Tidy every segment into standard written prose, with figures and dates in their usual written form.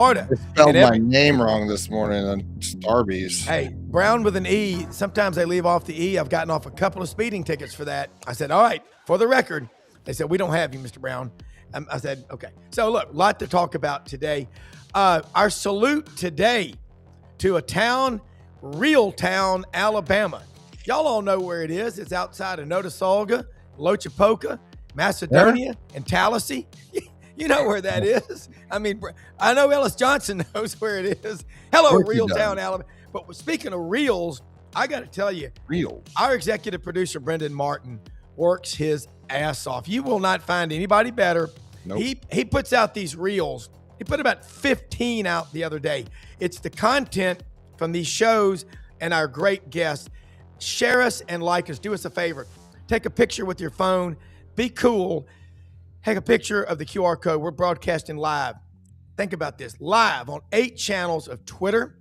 Florida. I spelled And my name wrong this morning on Starbucks. Hey, Brown with an E. Sometimes they leave off the E. I've gotten off a couple of speeding tickets for that. I said, all right, for the record. They said, we don't have you, Mr. Brown. I said, okay. So, look, a lot to talk about today. Our salute today to a town, real town, Alabama. Y'all all know where it is. It's outside of Notasulga, Lochapoka, Macedonia, and Tallahassee. You know where that is. I mean, I know Ellis Johnson knows where it is. Hello, real town, Alabama. But speaking of reels, I got to tell you, our executive producer, Brendan Martin, works his ass off. You will not find anybody better. Nope. He puts out these reels. He put about 15 out the other day. It's the content from these shows and our great guests. Share us and like us. Do us a favor. Take a picture with your phone. Be cool. Take a picture of the QR code. We're broadcasting live. Think about this. Live on 8 channels of Twitter,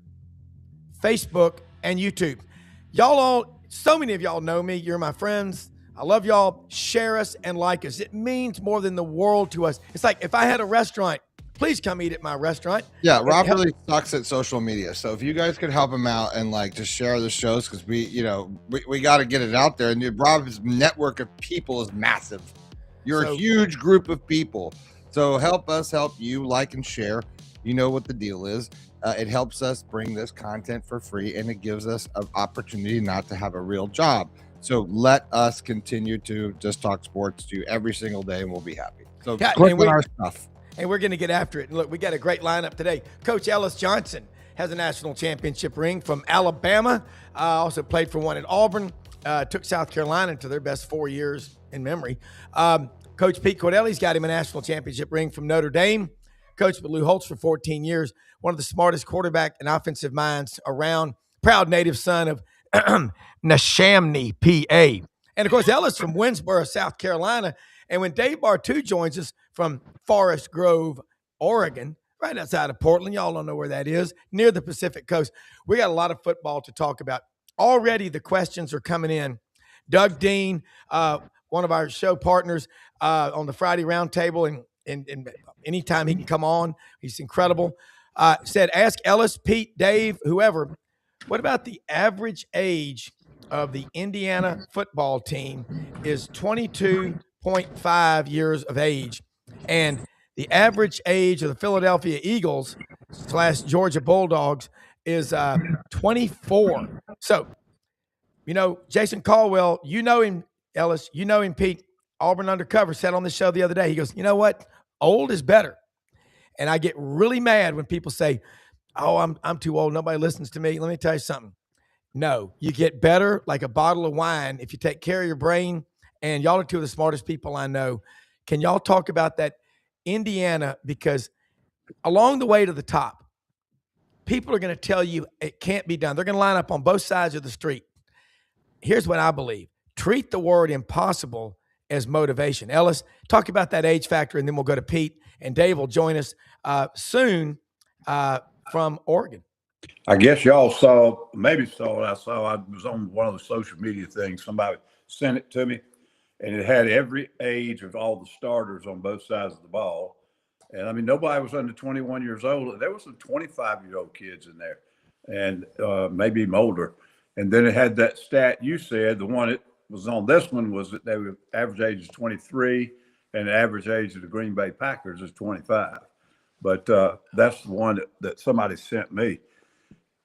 Facebook, and YouTube. Y'all all, so many of y'all know me. You're my friends. I love y'all. Share us and like us. It means more than the world to us. It's like if I had a restaurant, please come eat at my restaurant. Yeah, Rob really sucks at social media. So if you guys could help him out and like just share the shows, because we got to get it out there. And Rob's network of people is massive. You're a huge group of people. So help us help you, like and share. You know what the deal is. It helps us bring this content for free, and it gives us an opportunity not to have a real job. So let us continue to just talk sports to you every single day, and we'll be happy. So click on our stuff. And we're going to get after it. And look, we got a great lineup today. Coach Ellis Johnson has a national championship ring from Alabama. Also played for one at Auburn. Took South Carolina to their best 4 years in memory. Coach Pete Cordelli's got him a national championship ring from Notre Dame. Coached with Lou Holtz for 14 years. One of the smartest quarterback and offensive minds around. Proud native son of Neshaminy, PA. And, of course, Ellis from Winsboro, South Carolina. And when Dave Bartoo joins us from Forest Grove, Oregon, right outside of Portland, y'all don't know where that is, near the Pacific Coast, we got a lot of football to talk about. Already the questions are coming in. Doug Dean, one of our show partners on the Friday Roundtable, and anytime he can come on, he's incredible, said, ask Ellis, Pete, Dave, whoever, what about the average age of the Indiana football team is 22.5 years of age, and the average age of the Philadelphia Eagles / Georgia Bulldogs is 24. So, Jason Caldwell, you know him, Ellis, you know him, Pete. Auburn Undercover said on the show the other day, he goes, you know what? Old is better. And I get really mad when people say, oh, I'm too old. Nobody listens to me. Let me tell you something. No, you get better like a bottle of wine if you take care of your brain. And y'all are two of the smartest people I know. Can y'all talk about that Indiana? Because along the way to the top, people are going to tell you it can't be done. They're going to line up on both sides of the street. Here's what I believe. Treat the word impossible as motivation. Ellis, talk about that age factor, and then we'll go to Pete. And Dave will join us soon from Oregon. I guess y'all saw, maybe saw what I saw. I was on one of the social media things. Somebody sent it to me, and it had every age of all the starters on both sides of the ball. And, I mean, nobody was under 21 years old. There were some 25-year-old kids in there, and maybe even older. And then it had that stat you said, the one that was on this one was that they were average age is 23, and the average age of the Green Bay Packers is 25. But that's the one that somebody sent me.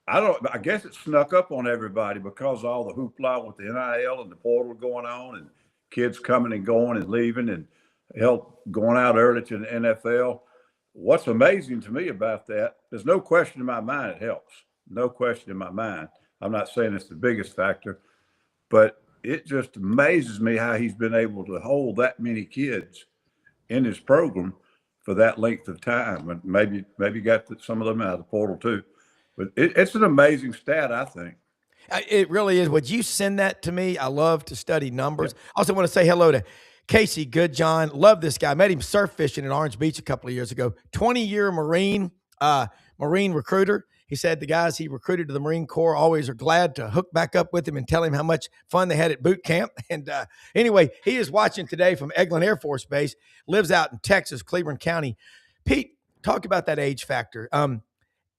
I guess it snuck up on everybody because of all the hoopla with the NIL and the portal going on and kids coming and going and leaving and help going out early to the NFL. What's amazing to me about that, there's no question in my mind it helps. No question in my mind. I'm not saying it's the biggest factor, but it just amazes me how he's been able to hold that many kids in his program for that length of time. And maybe got some of them out of the portal too. But it's an amazing stat, I think. It really is. Would you send that to me? I love to study numbers. Yeah. I also want to say hello to Casey Goodjohn. Love this guy. Met him surf fishing in Orange Beach a couple of years ago. 20-year Marine recruiter. He said the guys he recruited to the Marine Corps always are glad to hook back up with him and tell him how much fun they had at boot camp. And anyway, he is watching today from Eglin Air Force Base, lives out in Texas, Cleveland County. Pete, talk about that age factor.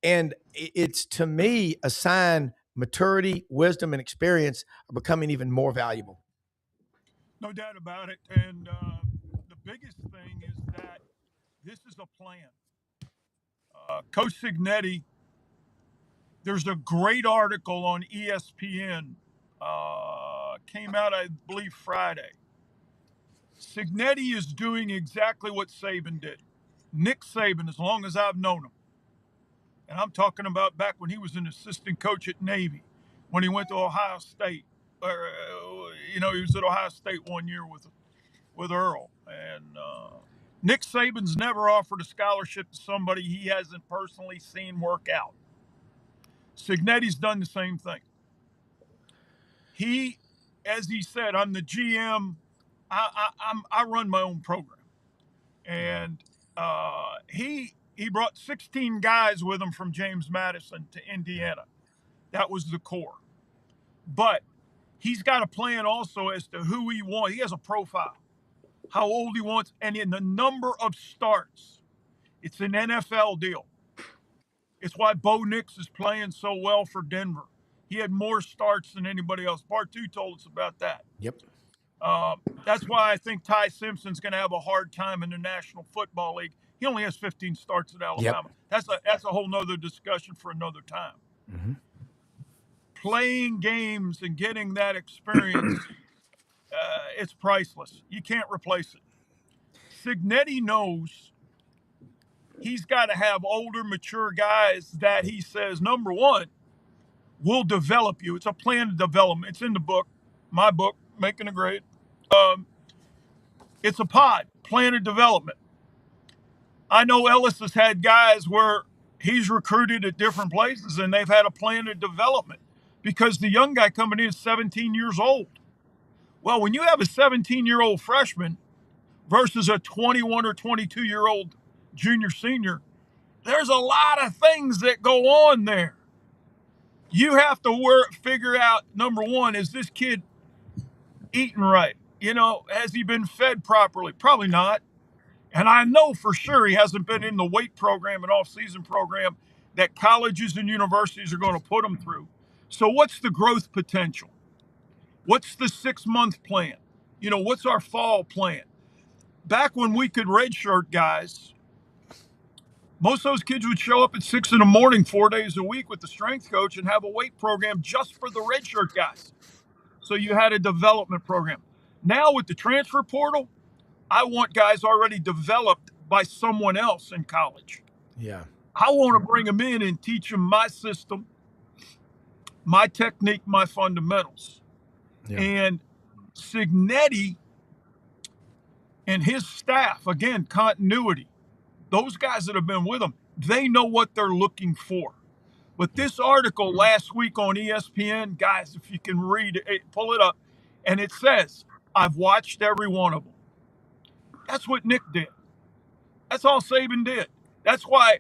And it's, to me, a sign maturity, wisdom, and experience are becoming even more valuable. No doubt about it. And the biggest thing is that this is a plan. Coach Signetti, there's a great article on ESPN, came out, I believe, Friday. Signetti is doing exactly what Saban did. Nick Saban, as long as I've known him, and I'm talking about back when he was an assistant coach at Navy, when he went to Ohio State. He was at Ohio State 1 year with Earl. And Nick Saban's never offered a scholarship to somebody he hasn't personally seen work out. Signetti's done the same thing. He, as he said, I'm the GM. I run my own program, and he brought 16 guys with him from James Madison to Indiana. That was the core. But he's got a plan also as to who he wants. He has a profile, how old he wants, and in the number of starts. It's an NFL deal. It's why Bo Nix is playing so well for Denver. He had more starts than anybody else. Bartoo told us about that. Yep. That's why I think Ty Simpson's going to have a hard time in the National Football League. He only has 15 starts at Alabama. Yep. That's a whole nother discussion for another time. Mm-hmm. Playing games and getting that experience, it's priceless. You can't replace it. Signetti knows he's got to have older, mature guys that he says, number one, will develop you. It's a plan of development. It's in the book, my book, Making a Grade. It's a pod, plan of development. I know Ellis has had guys where he's recruited at different places and they've had a plan of development because the young guy coming in is 17 years old. Well, when you have a 17-year-old freshman versus a 21 or 22-year-old junior senior, there's a lot of things that go on there. You have to figure out, number one, is this kid eating right? Has he been fed properly? Probably not. And I know for sure he hasn't been in the weight program and off-season program that colleges and universities are going to put him through. So what's the growth potential? What's the 6-month plan? What's our fall plan? Back when we could redshirt guys, most of those kids would show up at 6 a.m, 4 days a week with the strength coach and have a weight program just for the redshirt guys. So you had a development program. Now with the transfer portal, I want guys already developed by someone else in college. Yeah. I want to bring them in and teach them my system, my technique, my fundamentals. Yeah. And Signetti and his staff, again, continuity, those guys that have been with him, they know what they're looking for. But this article last week on ESPN, guys, if you can read it, pull it up, and it says, I've watched every one of them. That's what Nick did. That's all Saban did. That's why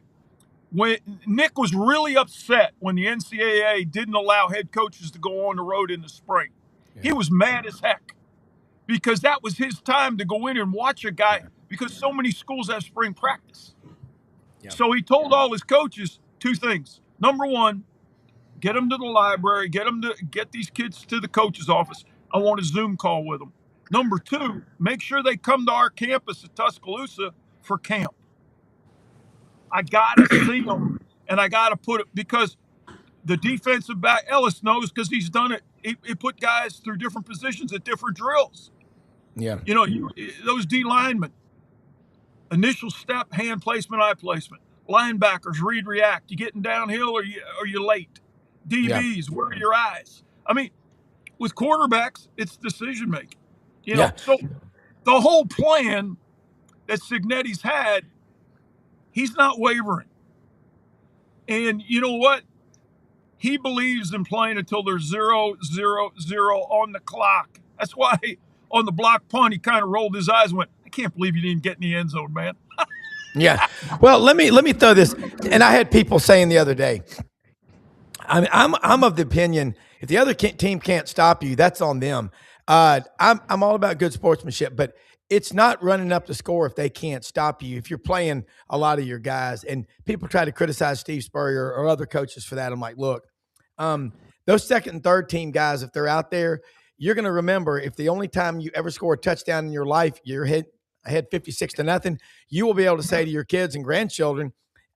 when Nick was really upset when the NCAA didn't allow head coaches to go on the road in the spring. Yeah. He was mad as heck because that was his time to go in and watch a guy because so many schools have spring practice. Yeah. So he told all his coaches 2 things. Number one, get them to the library, get these kids to the coach's office. I want a Zoom call with them. Number 2, make sure they come to our campus at Tuscaloosa for camp. I got to see them, and I got to put it because the defensive back, Ellis knows because he's done it. He put guys through different positions at different drills. Yeah. Those D linemen, initial step, hand placement, eye placement. Linebackers, read, react. You getting downhill or you late? DBs, where are your eyes? I mean, with quarterbacks, it's decision making. So the whole plan that Signetti's had, he's not wavering. And you know what? He believes in playing until there's 0-0-0 on the clock. That's why on the block punt, he kind of rolled his eyes and went, I can't believe you didn't get in the end zone, man. Yeah. Well, let me throw this. And I had people saying the other day, I'm of the opinion, if the other team can't stop you, that's on them. I'm all about good sportsmanship, but it's not running up the score if they can't stop you. If you're playing a lot of your guys, and people try to criticize Steve Spurrier or other coaches for that, I'm like, look, those second and third team guys, if they're out there, you're going to remember if the only time you ever score a touchdown in your life, you're ahead 56-0, you will be able to say to your kids and grandchildren,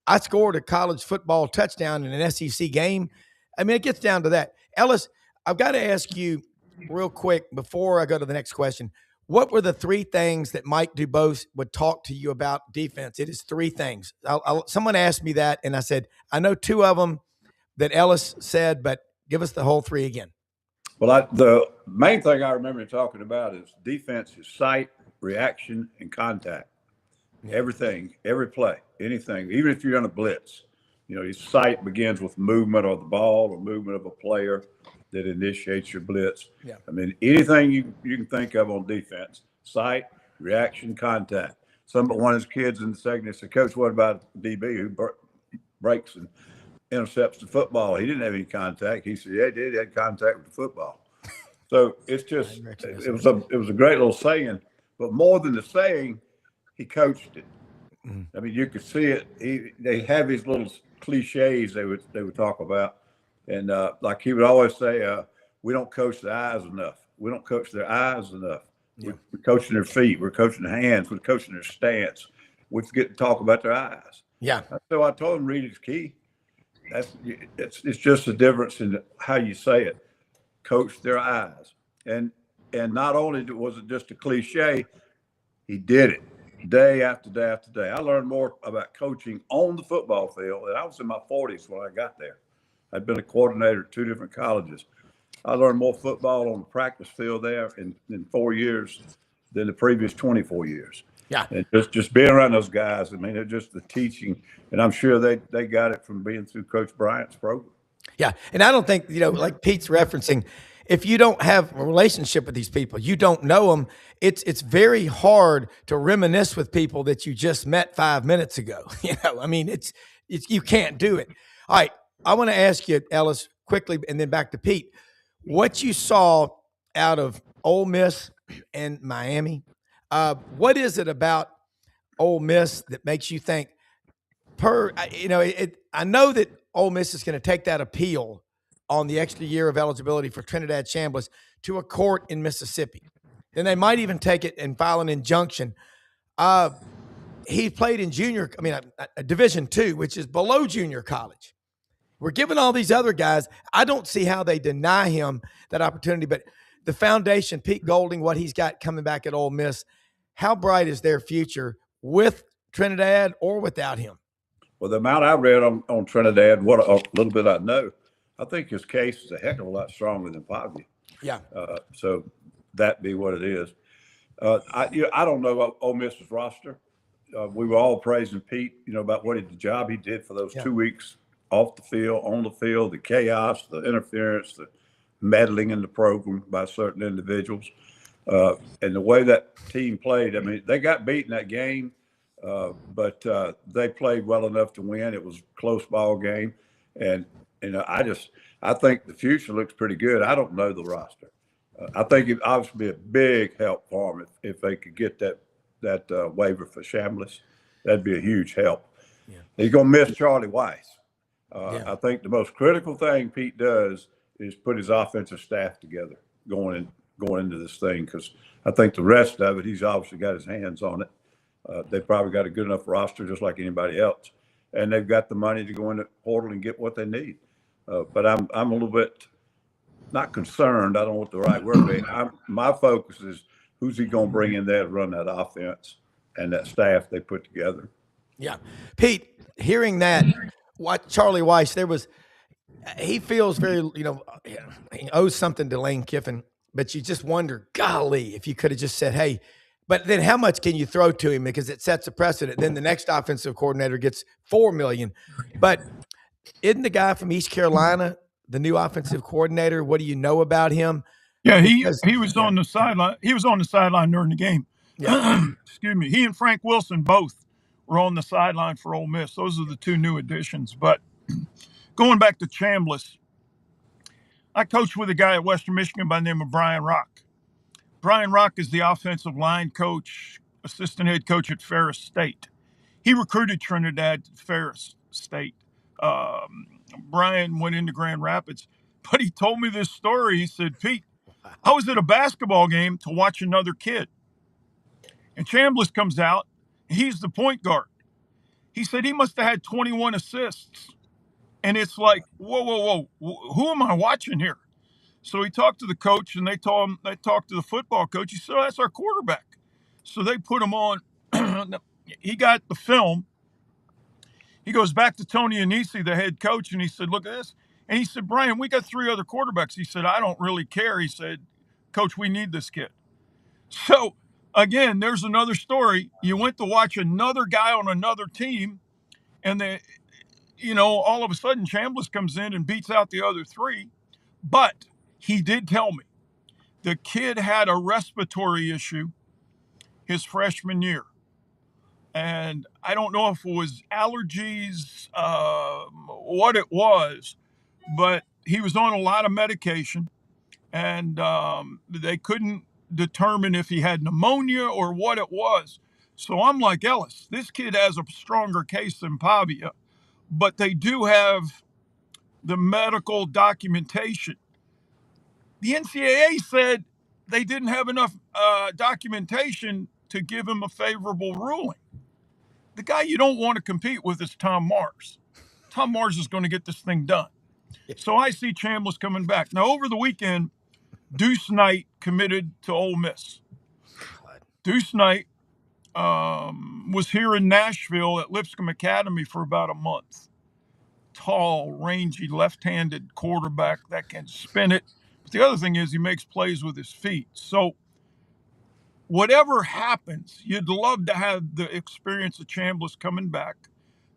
I scored a college football touchdown in an SEC game. I mean, it gets down to that. Ellis, I've got to ask you real quick before I go to the next question. What were the three things that Mike Dubose would talk to you about defense? It is three things. Someone asked me that, and I said, I know two of them that Ellis said, but give us the whole three again. Well, the main thing I remember talking about is defense is sight, reaction, and contact. Yeah. Everything, every play, anything, even if you're on a blitz, your sight begins with movement of the ball or movement of a player that initiates your blitz. Yeah. I mean, anything you can think of on defense, sight, reaction, contact. One of his kids in the second said, Coach, what about DB who breaks and intercepts the football? He didn't have any contact. He said, yeah, he did. He had contact with the football. So it's just, it was a great little saying, but more than the saying, he coached it. Mm-hmm. I mean, you could see it. They have these little cliches they would talk about. And like he would always say, we don't coach their eyes enough. We don't coach their eyes enough. Yeah. We're coaching their feet. We're coaching their hands. We're coaching their stance. We forget to talk about their eyes. Yeah. So I told him, read is key. It's just a difference in how you say it. Coach their eyes. And not only was it just a cliche, he did it day after day after day. I learned more about coaching on the football field, and I was in my 40s when I got there. I'd been a coordinator at two different colleges. I learned more football on the practice field there in 4 years than the previous 24 years. Yeah. And just being around those guys, I mean, it's just the teaching, and I'm sure they got it from being through Coach Bryant's program. Yeah, and I don't think, like Pete's referencing, if you don't have a relationship with these people, you don't know them, it's very hard to reminisce with people that you just met 5 minutes ago. I mean, it's you can't do it. All right, I want to ask you, Ellis, quickly, and then back to Pete, what you saw out of Ole Miss and Miami. What is it about Ole Miss that makes you think I know that Ole Miss is going to take that appeal on the extra year of eligibility for Trinidad Chambliss to a court in Mississippi. Then they might even take it and file an injunction. He played in a Division II, which is below junior college. We're giving all these other guys, I don't see how they deny him that opportunity, but the foundation, Pete Golding, what he's got coming back at Ole Miss, how bright is their future with Trinidad or without him? Well, the amount I read on Trinidad, what a little bit I know, I think his case is a heck of a lot stronger than Pavia. Yeah. So that be what it is. I don't know Ole Miss's roster. We were all praising Pete, about the job he did for those 2 weeks off the field, on the field, the chaos, the interference, the meddling in the program by certain individuals. And the way that team played, I mean, they got beaten that game, but they played well enough to win. It was a close ball game. And, I think the future looks pretty good. I don't know the roster. I think it obviously be a big help for them if they could get that waiver for Chambliss. That'd be a huge help. Yeah. He's going to miss Charlie Weiss. I think the most critical thing Pete does is put his offensive staff together going into this thing, because I think the rest of it, he's obviously got his hands on it. They've probably got a good enough roster just like anybody else, and they've got the money to go into the portal and get what they need. But I'm a little bit not concerned. I don't know what the right word is. My focus is who's he going to bring in there to run that offense and that staff they put together. Yeah. Pete, hearing that, what Charlie Weiss, he feels very, he owes something to Lane Kiffin, but you just wonder, golly, if you could have just said, hey, but then how much can you throw to him? Because it sets a precedent. Then the next offensive coordinator gets $4 million. But isn't the guy from East Carolina the new offensive coordinator? What do you know about him? Yeah, he was on the sideline. He was on the sideline during the game. Yeah. Excuse me. He and Frank Wilson both were on the sideline for Ole Miss. Those are the two new additions. But going back to Chambliss, I coached with a guy at Western Michigan by the name of Brian Rock. Brian Rock is the offensive line coach, assistant head coach at Ferris State. He recruited Trinidad to Ferris State. Brian went into Grand Rapids, but he told me this story. He said, Pete, I was at a basketball game to watch another kid. And Chambliss comes out. He's the point guard. He said he must have had 21 assists. And it's like, whoa. Who am I watching here? So he talked to the coach, and they talked to the football coach. He said, oh, that's our quarterback. So they put him on. He got the film. He goes back to Tony Anisi, the head coach, and he said, look at this. And he said, Brian, we got 3 other quarterbacks. He said, I don't really care. He said, Coach, we need this kid. So, again, there's another story. You went to watch another guy on another team, and all of a sudden Chambliss comes in and beats out the other 3. But he did tell me the kid had a respiratory issue his freshman year. And I don't know if it was allergies, what it was, but he was on a lot of medication, and they couldn't determine if he had pneumonia or what it was. So I'm like, Ellis, this kid has a stronger case than Pavia, but they do have the medical documentation. The NCAA said they didn't have enough documentation to give him a favorable ruling. The guy you don't want to compete with is Tom Mars. Tom Mars is going to get this thing done. So I see Chambliss coming back. Now, over the weekend, Deuce Knight committed to Ole Miss. Deuce Knight was here in Nashville at Lipscomb Academy for about a month. Tall, rangy, left-handed quarterback that can spin it. But the other thing is he makes plays with his feet. So whatever happens, you'd love to have the experience of Chambliss coming back.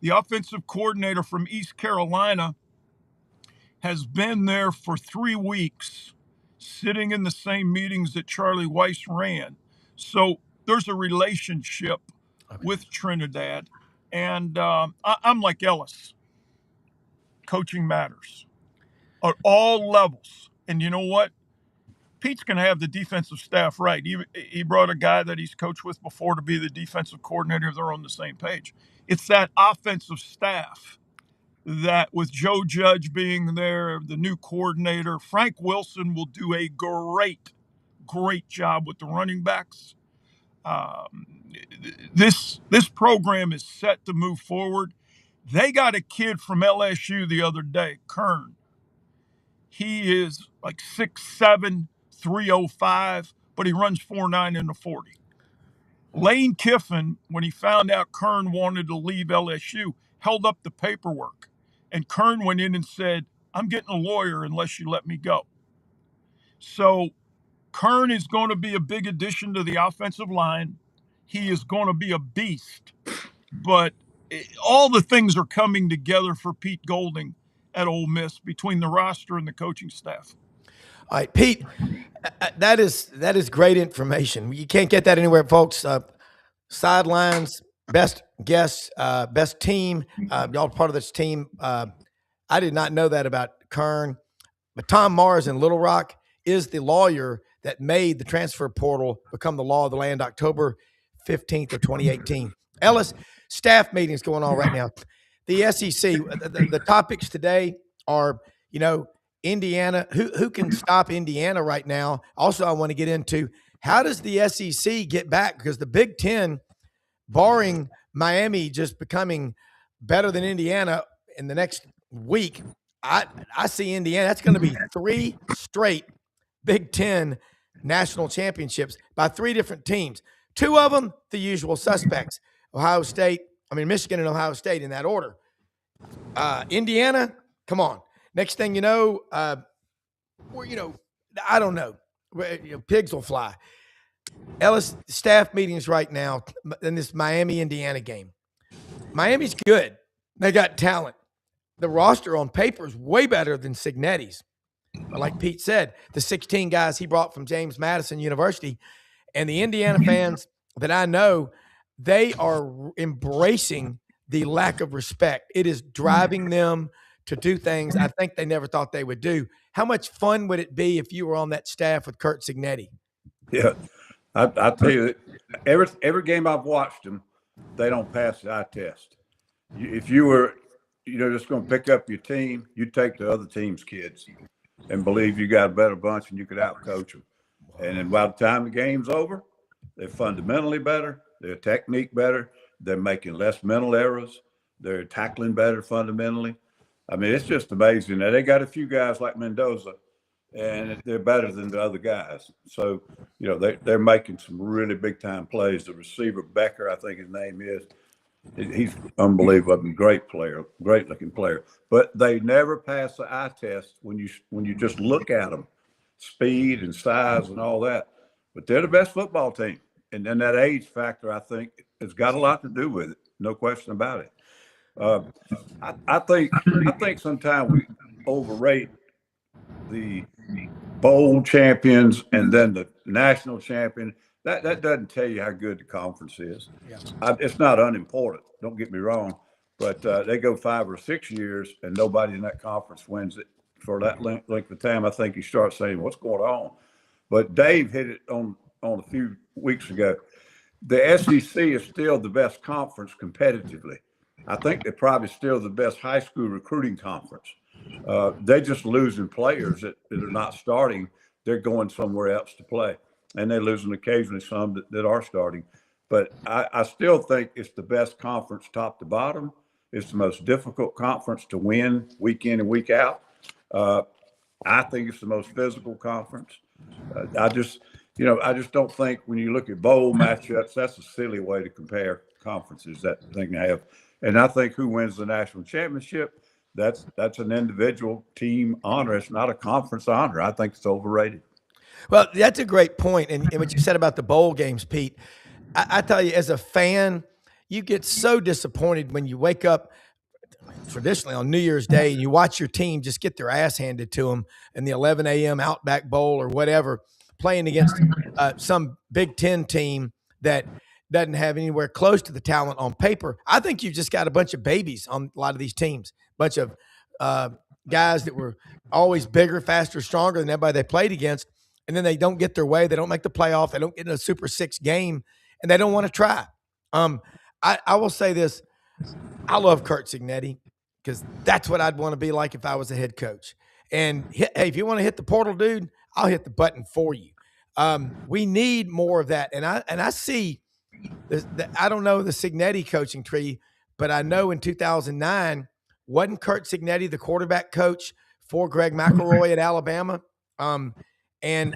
The offensive coordinator from East Carolina has been there for 3 weeks, sitting in the same meetings that Charlie Weiss ran. So there's a relationship with Trinidad. And I'm like Ellis. Coaching matters at all levels. And you know what? Pete's going to have the defensive staff right. He brought a guy that he's coached with before to be the defensive coordinator. They're on the same page. It's that offensive staff that, with Joe Judge being there, the new coordinator, Frank Wilson will do a great job with the running backs. This program is set to move forward. They got a kid from LSU the other day, Kern. He is like 6'7", 305, but he runs 4.9 in the 40. Lane Kiffin, when he found out Kern wanted to leave LSU, held up the paperwork. And Kern went in and said, I'm getting a lawyer unless you let me go. So Kern is going to be a big addition to the offensive line. He is going to be a beast. But all the things are coming together for Pete Golding at Ole Miss between the roster and the coaching staff. All right, Pete, that is great information. You can't get that anywhere, folks. Sidelines, best guests, best team. Y'all part of this team. I did not know that about Kern. But Tom Mars in Little Rock is the lawyer that made the transfer portal become the law of the land October 15th of 2018. Ellis, staff meetings going on right now. The SEC, the topics today are, Indiana. Who can stop Indiana right now? Also, I want to get into how does the SEC get back? Because the Big Ten, barring Miami just becoming better than Indiana in the next week, I see Indiana. That's going to be 3 straight Big Ten national championships by 3 different teams. 2 of them, the usual suspects. Michigan and Ohio State in that order. Indiana, come on. Next thing you know, I don't know. Pigs will fly. Ellis, staff meetings right now in this Miami-Indiana game. Miami's good. They got talent. The roster on paper is way better than Signetti's. But like Pete said, the 16 guys he brought from James Madison University, and the Indiana fans that I know, they are embracing the lack of respect. It is driving them to do things I think they never thought they would do. How much fun would it be if you were on that staff with Curt Cignetti? Yeah, I tell you, every game I've watched them, they don't pass the eye test. If you were, just going to pick up your team, you take the other team's kids and believe you got a better bunch and you could outcoach them. And then by the time the game's over, they're fundamentally better, their technique better, they're making less mental errors, they're tackling better fundamentally. I mean, it's just amazing. Now, they got a few guys like Mendoza, and they're better than the other guys. So, they're making some really big time plays. The receiver, Becker, I think his name is, he's unbelievable, great player, great looking player. But they never pass the eye test when you just look at them, speed and size and all that. But they're the best football team, and then that age factor, I think, has got a lot to do with it. No question about it. I think sometimes we overrate the bowl champions and then the national champion. That doesn't tell you how good the conference is. Yeah. It's not unimportant. Don't get me wrong, but they go 5 or 6 years and nobody in that conference wins it for that length of time. I think you start saying, "What's going on?" But Dave hit it on a few weeks ago. The SEC is still the best conference competitively. I think they're probably still the best high school recruiting conference. They're just losing players that are not starting. They're going somewhere else to play. And they're losing occasionally some that are starting. But I still think it's the best conference top to bottom. It's the most difficult conference to win week in and week out. I think it's the most physical conference. I just don't think when you look at bowl matchups, that's a silly way to compare conferences that thing have. And I think who wins the national championship, that's an individual team honor. It's not a conference honor. I think it's overrated. Well, that's a great point. And what you said about the bowl games, Pete, I tell you, as a fan, you get so disappointed when you wake up traditionally on New Year's Day and you watch your team just get their ass handed to them in the 11 a.m. Outback Bowl or whatever, playing against some Big Ten team that doesn't have anywhere close to the talent on paper. I think you've just got a bunch of babies on a lot of these teams, bunch of guys that were always bigger, faster, stronger than everybody they played against. And then they don't get their way. They don't make the playoff. They don't get in a Super 6 game, and they don't want to try. I will say this. I love Curt Cignetti because that's what I'd want to be like if I was a head coach. And, hey, if you want to hit the portal, dude, I'll hit the button for you. We need more of that. And I see I don't know the Cignetti coaching tree, but I know in 2009, wasn't Curt Cignetti the quarterback coach for Greg McElroy at Alabama? And,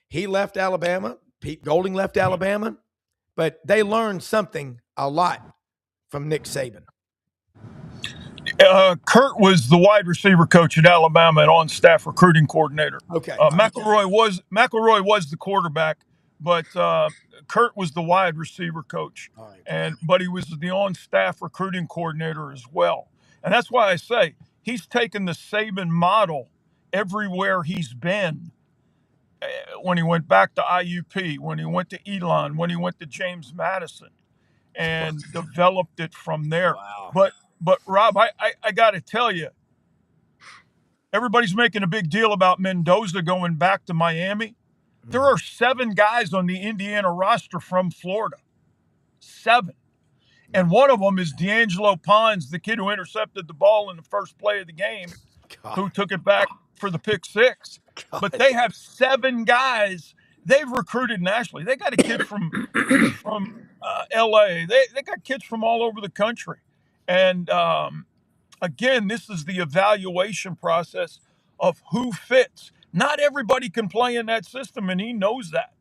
he left Alabama. Pete Golding left Alabama. But they learned something a lot from Nick Saban. Curt was the wide receiver coach at Alabama and on-staff recruiting coordinator. Okay. McElroy was the quarterback, but Curt was the wide receiver coach. Right. But he was the on-staff recruiting coordinator as well. And that's why I say he's taken the Saban model everywhere he's been. When he went back to IUP, when he went to Elon, when he went to James Madison, and developed it from there. Wow. But Rob, I got to tell you, everybody's making a big deal about Mendoza going back to Miami. There are 7 guys on the Indiana roster from Florida. 7. And one of them is D'Angelo Pons, the kid who intercepted the ball in the first play of the game, who took it back for the pick 6. But they have 7 guys they've recruited nationally. They got a kid from L.A. They got kids from all over the country. And, again, this is the evaluation process of who fits. Not everybody can play in that system, and he knows that.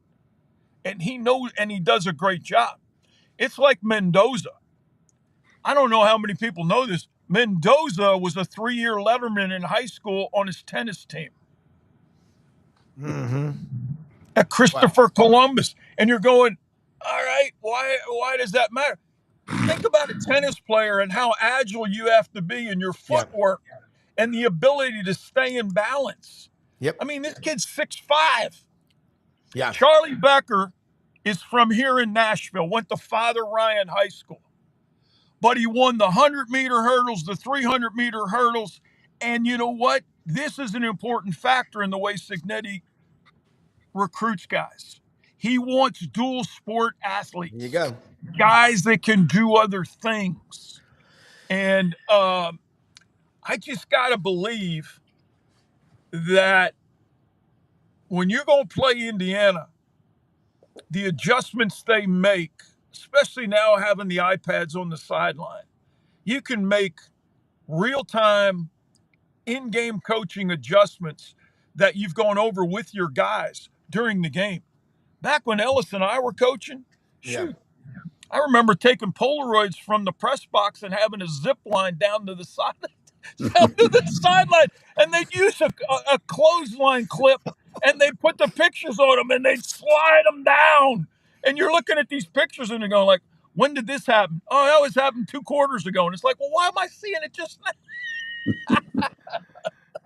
And he does a great job. It's like Mendoza. I don't know how many people know this. Mendoza was a 3-year letterman in high school on his tennis team. Mm-hmm. At Christopher Columbus. And you're going, all right, why does that matter? Think about a tennis player and how agile you have to be in your footwork and the ability to stay in balance. Yep. I mean, this kid's 6'5". Yeah. Charlie Becker is from here in Nashville, went to Father Ryan High School. But he won the 100-meter hurdles, the 300-meter hurdles. And you know what? This is an important factor in the way Cignetti recruits guys. He wants dual sport athletes. There you go. Guys that can do other things. And I just got to believe that when you're going to play Indiana, the adjustments they make, especially now having the iPads on the sideline, you can make real-time in-game coaching adjustments that you've gone over with your guys during the game. Back when Ellis and I were coaching, shoot, I remember taking Polaroids from the press box and having a zip line down to the side, sideline, and they'd use a clothesline clip, and they'd put the pictures on them, and they'd slide them down. And you're looking at these pictures, and you're going like, when did this happen? Oh, that was happened 2 quarters ago. And it's like, well, why am I seeing it just now?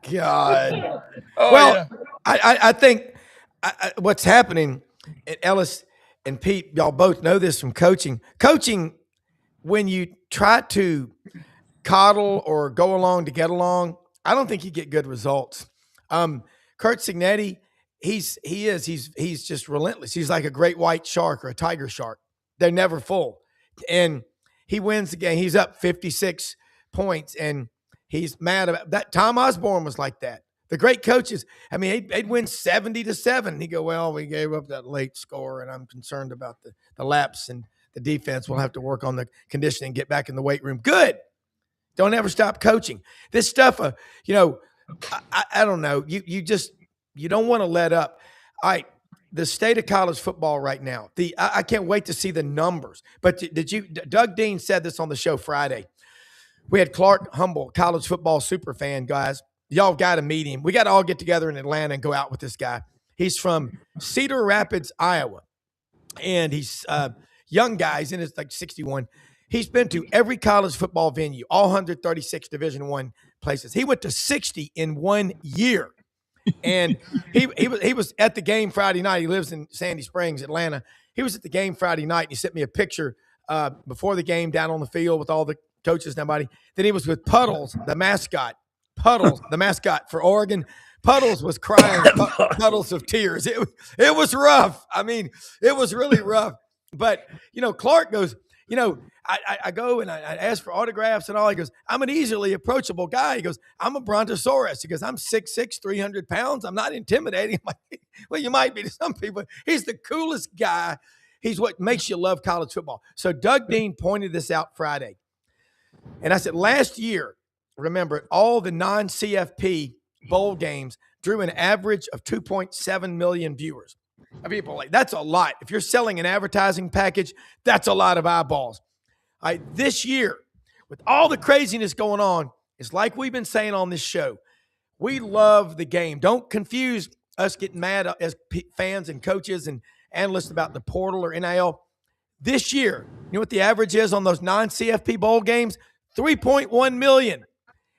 God. Oh, Well, yeah. I think what's happening, and Ellis and Pete, y'all both know this from coaching. Coaching, when you try to coddle or go along to get along, I don't think you get good results. Kurt Signetti, he's just relentless. He's like a great white shark or a tiger shark. They're never full. And he wins the game. He's up 56 points, and he's mad about that. Tom Osborne was like that. The great coaches, I mean, they'd win 70-7. He'd go, well, we gave up that late score, and I'm concerned about the laps and the defense. We'll have to work on the conditioning, get back in the weight room. Good. Don't ever stop coaching. This stuff, I don't know. You don't want to let up. All right, the state of college football right now. I can't wait to see the numbers. But Doug Dean said this on the show Friday. We had Clark Humble, college football super fan, guys. Y'all got to meet him. We got to all get together in Atlanta and go out with this guy. He's from Cedar Rapids, Iowa. And he's young guy. He's in his like 61. He's been to every college football venue, all 136 Division I places. He went to 60 in 1 year. And he was at the game Friday night. He lives in Sandy Springs, Atlanta. He was at the game Friday night, and he sent me a picture before the game down on the field with all the coaches and everybody. Then he was with Puddles, the mascot. Puddles, the mascot for Oregon. Puddles was crying puddles of tears. It was rough. I mean, it was really rough. But, Clark goes, I go and I ask for autographs and all. He goes, I'm an easily approachable guy. He goes, I'm a brontosaurus. He goes, I'm 6'6", 300 pounds. I'm not intimidating. I'm like, well, you might be to some people. He's the coolest guy. He's what makes you love college football. So Doug Dean pointed this out Friday. And I said, last year, remember, all the non-CFP bowl games drew an average of 2.7 million viewers. People are like, that's a lot. If you're selling an advertising package, that's a lot of eyeballs. All right, this year, with all the craziness going on, it's like we've been saying on this show. We love the game. Don't confuse us getting mad as fans and coaches and analysts about the portal or NIL. This year, you know what the average is on those non-CFP bowl games? 3.1 million.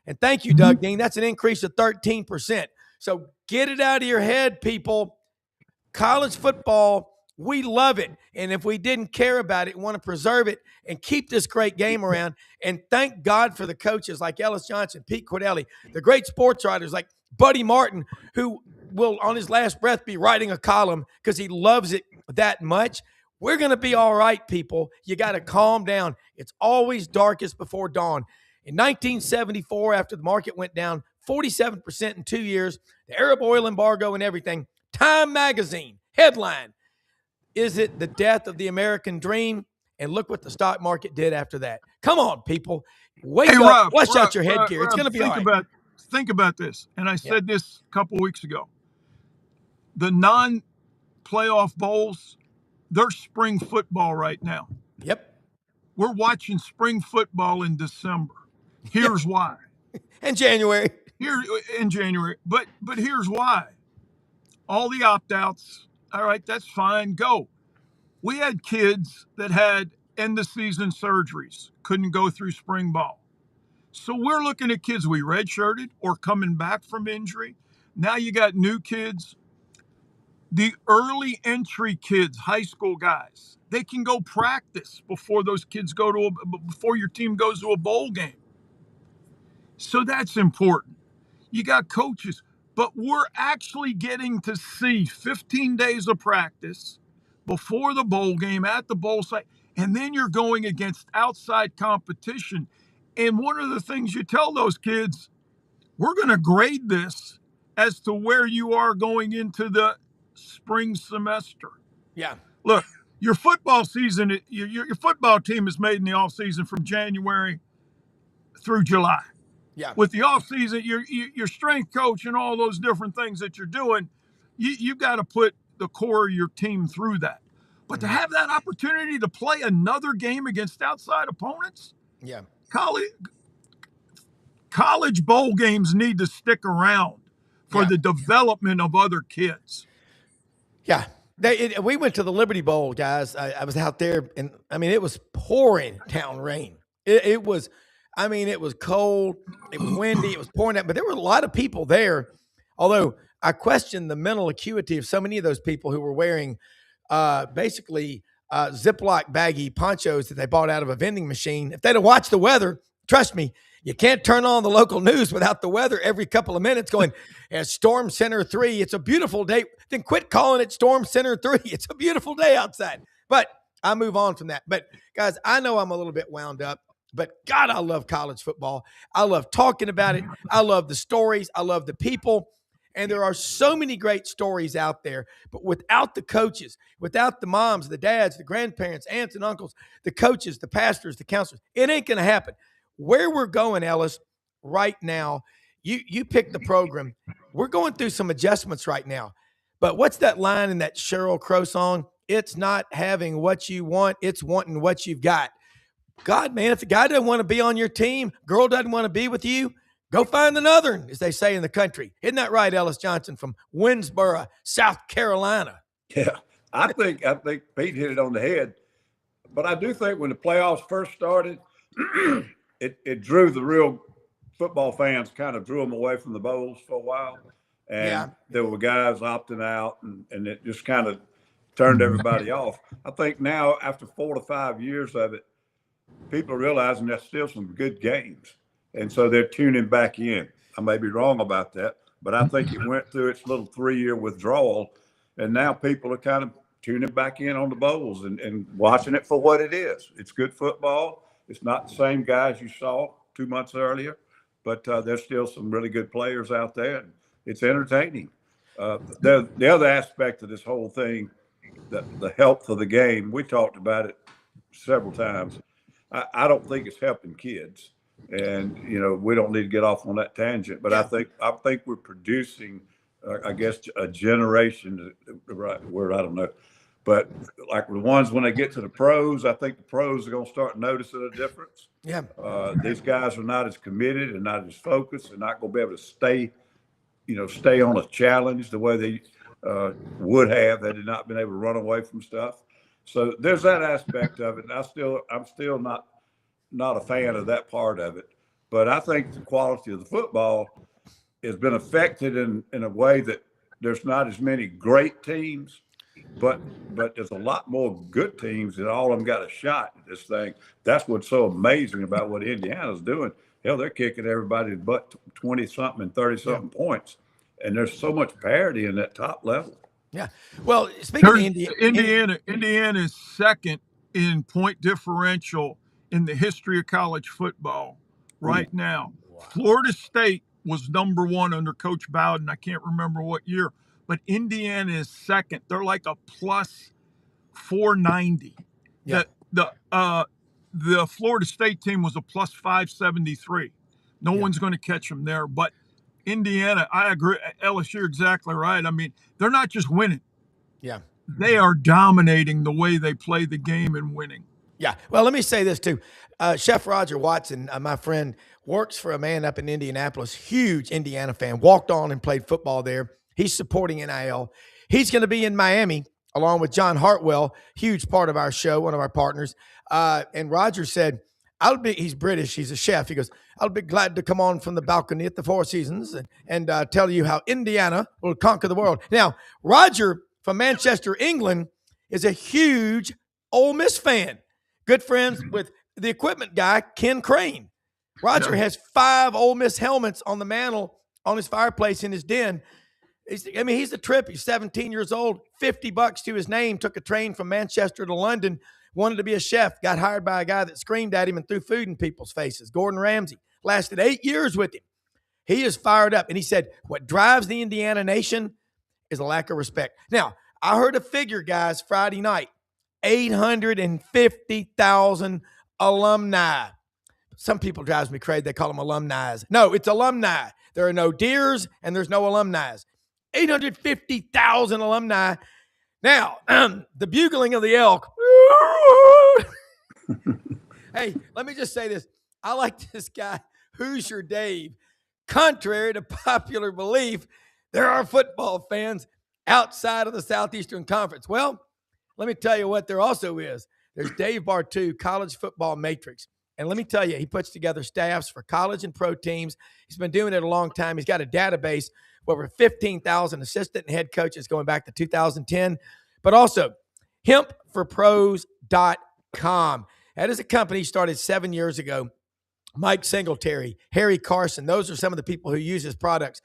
And thank you, Doug Dean. That's an increase of 13%. So get it out of your head, people. College football, we love it. And if we didn't care about it, want to preserve it and keep this great game around. And thank God for the coaches like Ellis Johnson, Pete Cordelli, the great sports writers like Buddy Martin, who will, on his last breath, be writing a column because he loves it that much. We're going to be all right, people. You got to calm down. It's always darkest before dawn. In 1974, after the market went down 47% in 2 years, the Arab oil embargo and everything, Time Magazine headline, is it the death of the American dream? And look what the stock market did after that. Come on, people. Wake up. Rob, Flush out your headgear. It's going to be all right. Think about this. And I said this a couple weeks ago. The non-playoff bowls, they're spring football right now. Yep. We're watching spring football in December. Here's why. In January. But here's why. All the opt-outs, all right, that's fine, go. We had kids that had end-of-season surgeries, couldn't go through spring ball. So we're looking at kids we redshirted or coming back from injury. Now you got new kids. The early entry kids, high school guys, they can go practice before those kids before your team goes to a bowl game. So that's important. You got coaches. but we're actually getting to see 15 days of practice before the bowl game at the bowl site. And then you're going against outside competition. And one of the things you tell those kids, we're going to grade this as to where you are going into the spring semester. Yeah. Look, your football season, your football team is made in the off season from January through July. Yeah. With the off season, your strength coach and all those different things that you're doing, you got to put the core of your team through that. But to have that opportunity to play another game against outside opponents, yeah, college bowl games need to stick around for the development of other kids. Yeah. We went to the Liberty Bowl, guys. I was out there, and it was pouring down rain. It was cold. It was windy. It was pouring down, but there were a lot of people there. Although I question the mental acuity of so many of those people who were wearing basically Ziploc baggy ponchos that they bought out of a vending machine. If they'd have watched the weather, trust me, you can't turn on the local news without the weather every couple of minutes going, Storm Center 3, it's a beautiful day. Then quit calling it Storm Center 3. It's a beautiful day outside. But I move on from that. But, guys, I know I'm a little bit wound up, but, God, I love college football. I love talking about it. I love the stories. I love the people. And there are so many great stories out there, but without the coaches, without the moms, the dads, the grandparents, aunts and uncles, the coaches, the pastors, the counselors, it ain't going to happen. Where we're going, Ellis, right now, you picked the program. We're going through some adjustments right now. But what's that line in that Sheryl Crow song? It's not having what you want, it's wanting what you've got. God, man, if the guy doesn't want to be on your team, girl doesn't want to be with you, go find another, as they say in the country. Isn't that right, Ellis Johnson from Winsboro, South Carolina? Yeah, I think Pete hit it on the head. But I do think when the playoffs first started, it drew the real football fans, kind of drew them away from the bowls for a while. And there were guys opting out, and it just kind of turned everybody off. I think now, after 4 to 5 years of it, people are realizing there's still some good games. And so they're tuning back in. I may be wrong about that, but I think it went through its little 3-year withdrawal. And now people are kind of tuning back in on the bowls and watching it for what it is. It's good football. It's not the same guys you saw 2 months earlier, but there's still some really good players out there. And it's entertaining. The other aspect of this whole thing, the health of the game, we talked about it several times. I don't think it's helping kids. And, we don't need to get off on that tangent, but I think we're producing, I guess, a generation, right word, I don't know. But like the ones when they get to the pros, I think the pros are going to start noticing a difference. Yeah. These guys are not as committed and not as focused and not going to be able to stay on a challenge the way they would have had they not been able to run away from stuff. So there's that aspect of it. And I'm still not a fan of that part of it, but I think the quality of the football has been affected in a way that there's not as many great teams, but there's a lot more good teams, and all of them got a shot at this thing. That's what's so amazing about what Indiana's doing. Hell, they're kicking everybody's butt 20-something and 30-something points, and there's so much parity in that top level. Yeah. Well, speaking of Indiana is second in point differential in the history of college football right now. Wow. Florida State was number 1 under Coach Bowden. I can't remember what year, but Indiana is second. They're like a plus 490. Yeah. The Florida State team was a plus 573. No one's going to catch them there, but Indiana, I agree. Ellis, you're exactly right. They're not just winning. Yeah. They are dominating the way they play the game and winning. Yeah. Well, let me say this too. Chef Roger Watson, my friend, works for a man up in Indianapolis, huge Indiana fan, walked on and played football there. He's supporting NIL. He's going to be in Miami along with John Hartwell, huge part of our show, one of our partners. And Roger said, he's British, he's a chef. He goes, I'll be glad to come on from the balcony at the Four Seasons and tell you how Indiana will conquer the world. Now, Roger from Manchester, England, is a huge Ole Miss fan. Good friends with the equipment guy, Ken Crane. Roger has 5 Ole Miss helmets on the mantle on his fireplace in his den. He's a trip. He's 17 years old, $50 to his name, took a train from Manchester to London, wanted to be a chef, got hired by a guy that screamed at him and threw food in people's faces. Gordon Ramsay lasted 8 years with him. He is fired up. And he said, what drives the Indiana nation is a lack of respect. Now, I heard a figure, guys, Friday night, 850,000 alumni. Some people drives me crazy. They call them alumni. No, it's alumni. There are no deers and there's no alumni. 850,000 alumni. Now, the bugling of the elk. Hey, let me just say this. I like this guy, Hoosier Dave. Contrary to popular belief, there are football fans outside of the Southeastern Conference. Well, let me tell you what there also is. There's Dave Bartoo, College Football Matrix. And let me tell you, he puts together staffs for college and pro teams. He's been doing it a long time. He's got a database of over 15,000 assistant and head coaches going back to 2010. But also, hempforpros.com. That is a company started 7 years ago. Mike Singletary, Harry Carson, those are some of the people who use his products.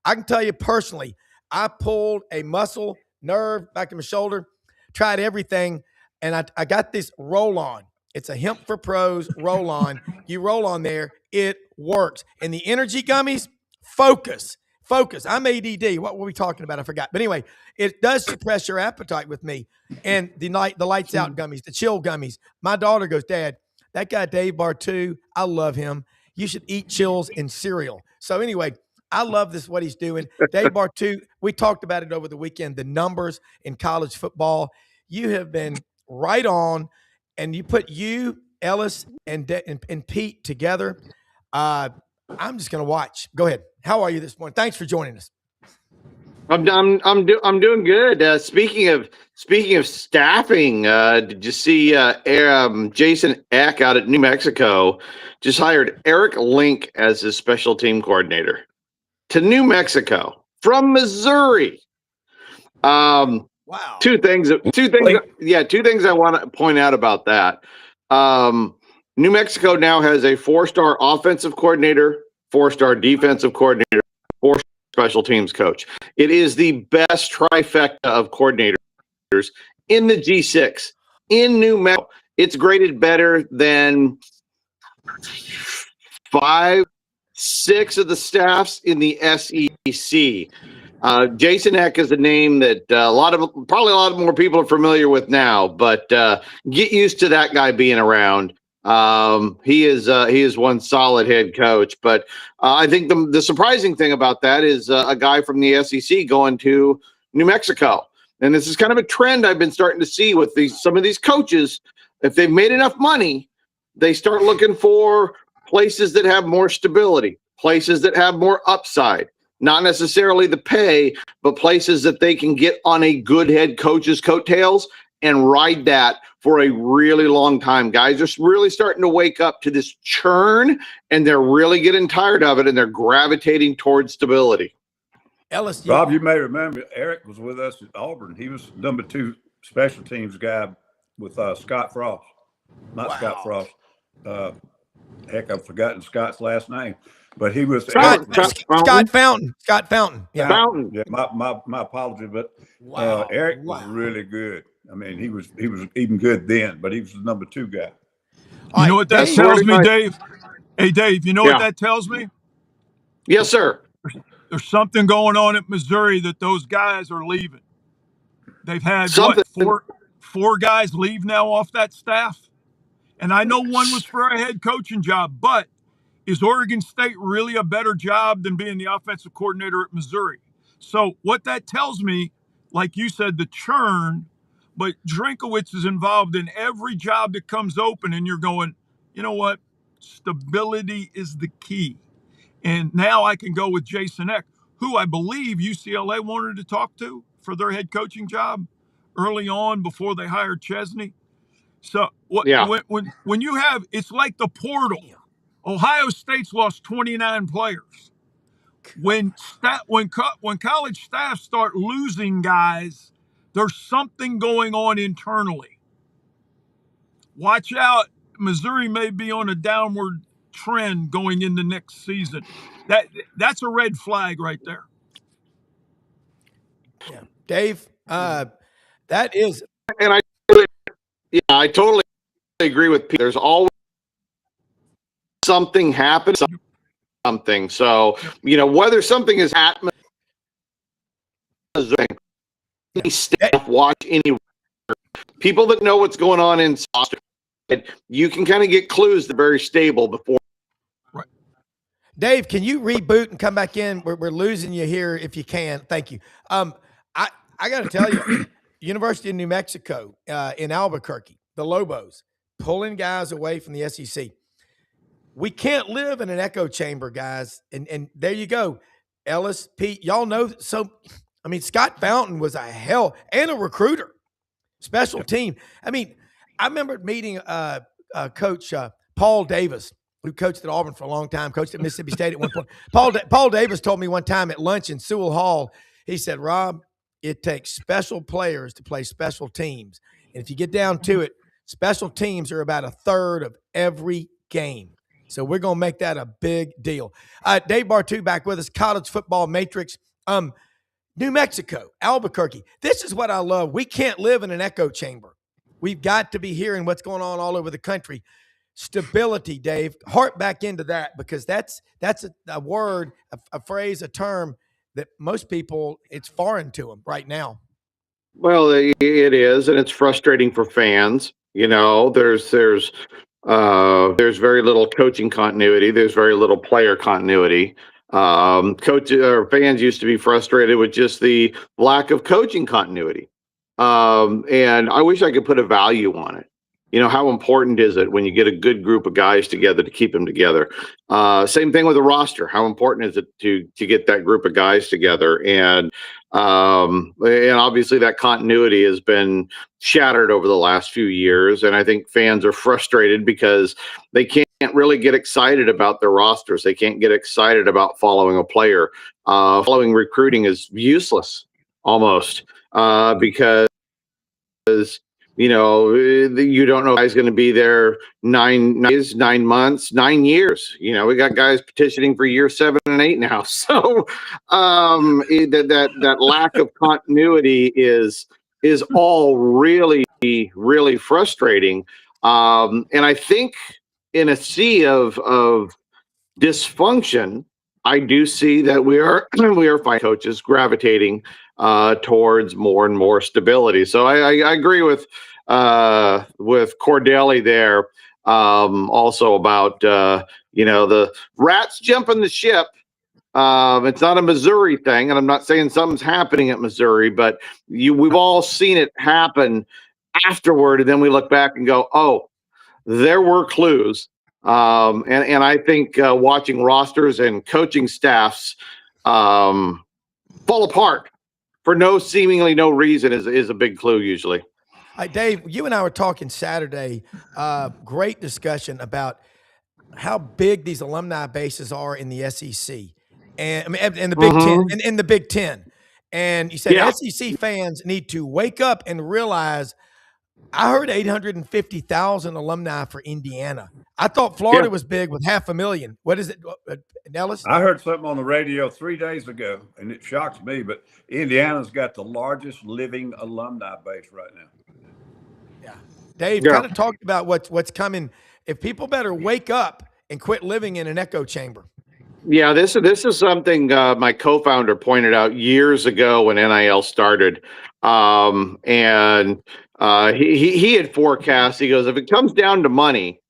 I can tell you personally, I pulled a muscle, nerve back in my shoulder, tried everything, and I got this roll-on. It's a Hemp for Pros roll-on. You roll on there, it works. And the energy gummies, focus. I'm ADD. What were we talking about? I forgot. But anyway, it does suppress your appetite with me. And the lights out gummies, the chill gummies. My daughter goes, Dad, that guy Dave Bartoo, I love him. You should eat chills in cereal. So anyway, I love this, what he's doing. Dave Bartoo, we talked about it over the weekend, the numbers in college football. You have been right on, and you put you, Ellis, and Pete together. I'm just going to watch. Go ahead. How are you this morning? Thanks for joining us. I'm doing good. Speaking of staffing, did you see Jason Eck out at New Mexico just hired Eric Link as his special team coordinator to New Mexico from Missouri? Wow. Two things I want to point out about that. New Mexico now has a 4-star offensive coordinator, 4-star defensive coordinator, 4-star special teams coach. It is the best trifecta of coordinators in the G6 in New Mexico. It's graded better than 5, 6 of the staffs in the SEC. Jason Eck is a name that probably a lot more people are familiar with now, but get used to that guy being around. He is one solid head coach, but I think the surprising thing about that is a guy from the SEC going to New Mexico. And this is kind of a trend I've been starting to see with some of these coaches. If they've made enough money, they start looking for places that have more stability, places that have more upside, not necessarily the pay, but places that they can get on a good head coach's coattails and ride that for a really long time. Guys are really starting to wake up to this churn, and they're really getting tired of it, and they're gravitating towards stability. Ellis, Rob, you may remember Eric was with us at Auburn. He was number 2 special teams guy with Scott Frost. Not Scott Frost. Heck, I've forgotten Scott's last name. But he was Scott Fountain. Scott Fountain. Yeah. Fountain. Yeah, my apology, but Eric was really good. I mean, he was even good then, but he was the number 2 guy. You know what that tells me, Dave? Hey, Dave, you know what that tells me? Yes, sir. There's something going on at Missouri that those guys are leaving. They've had four guys leave now off that staff. And I know one was for a head coaching job, but is Oregon State really a better job than being the offensive coordinator at Missouri? So what that tells me, like you said, the churn, but Drinkowitz is involved in every job that comes open, and you're going, you know what? Stability is the key. And now I can go with Jason Eck, who I believe UCLA wanted to talk to for their head coaching job early on before they hired Chesney. So when you have, it's like the portal. Ohio State's lost 29 players. When college staff start losing guys, there's something going on internally. Watch out. Missouri may be on a downward trend going into next season. that's a red flag right there. Yeah, Dave, that is. And I totally agree with Pete. There's always something happen, something. So, whether something is happening, any staff watch any people that know what's going on in Boston, you can kind of get clues that are very stable before. Right. Dave, can you reboot and come back in? We're losing you here if you can. Thank you. I got to tell you, University of New Mexico in Albuquerque, the Lobos, pulling guys away from the SEC. We can't live in an echo chamber, guys. And there you go. Ellis, Pete, y'all know. So, I mean, Scott Fountain was a hell and a recruiter, special team. I mean, I remember meeting Coach Paul Davis, who coached at Auburn for a long time, coached at Mississippi State at one point. Paul Davis told me one time at lunch in Sewell Hall, he said, Rob, it takes special players to play special teams. And if you get down to it, special teams are about a third of every game. So we're going to make that a big deal. Dave Bartoo back with us, College Football Matrix. New Mexico, Albuquerque. This is what I love. We can't live in an echo chamber. We've got to be hearing what's going on all over the country. Stability, Dave. Hark back into that, because that's a word, a phrase, a term that most people, it's foreign to them right now. Well, it is, and it's frustrating for fans. There's very little coaching continuity. There's very little player continuity. Coaches or fans used to be frustrated with just the lack of coaching continuity. And I wish I could put a value on it. How important is it when you get a good group of guys together to keep them together? Same thing with the roster. How important is it to get that group of guys together? And obviously that continuity has been shattered over the last few years. And I think fans are frustrated because they can't really get excited about their rosters. They can't get excited about following a player. Following recruiting is useless almost because you don't know who's going to be there 9 months, 9 years. We got guys petitioning for year 7 and 8 now. So that lack of continuity is all really, really frustrating. And I think in a sea of dysfunction, I do see that we are fine coaches gravitating towards more and more stability. So I agree with Cordelli there, also about the rats jumping the ship. It's not a Missouri thing, and I'm not saying something's happening at Missouri, but we've all seen it happen afterward, and then we look back and go, oh, there were clues. And I think watching rosters and coaching staffs fall apart for seemingly no reason is a big clue usually. Dave, you and I were talking Saturday, great discussion about how big these alumni bases are in the SEC and the Big Ten, in the Big Ten. And you said SEC fans need to wake up and realize. I heard 850,000 alumni for Indiana. I thought Florida was big with 500,000. What is it, Ellis? I heard something on the radio 3 days ago, and it shocks me, but Indiana's got the largest living alumni base right now. Yeah. Dave kind of talked about what's coming. If people better wake up and quit living in an echo chamber. Yeah, this is something my co-founder pointed out years ago when NIL started. And he had forecast. He goes, if it comes down to money,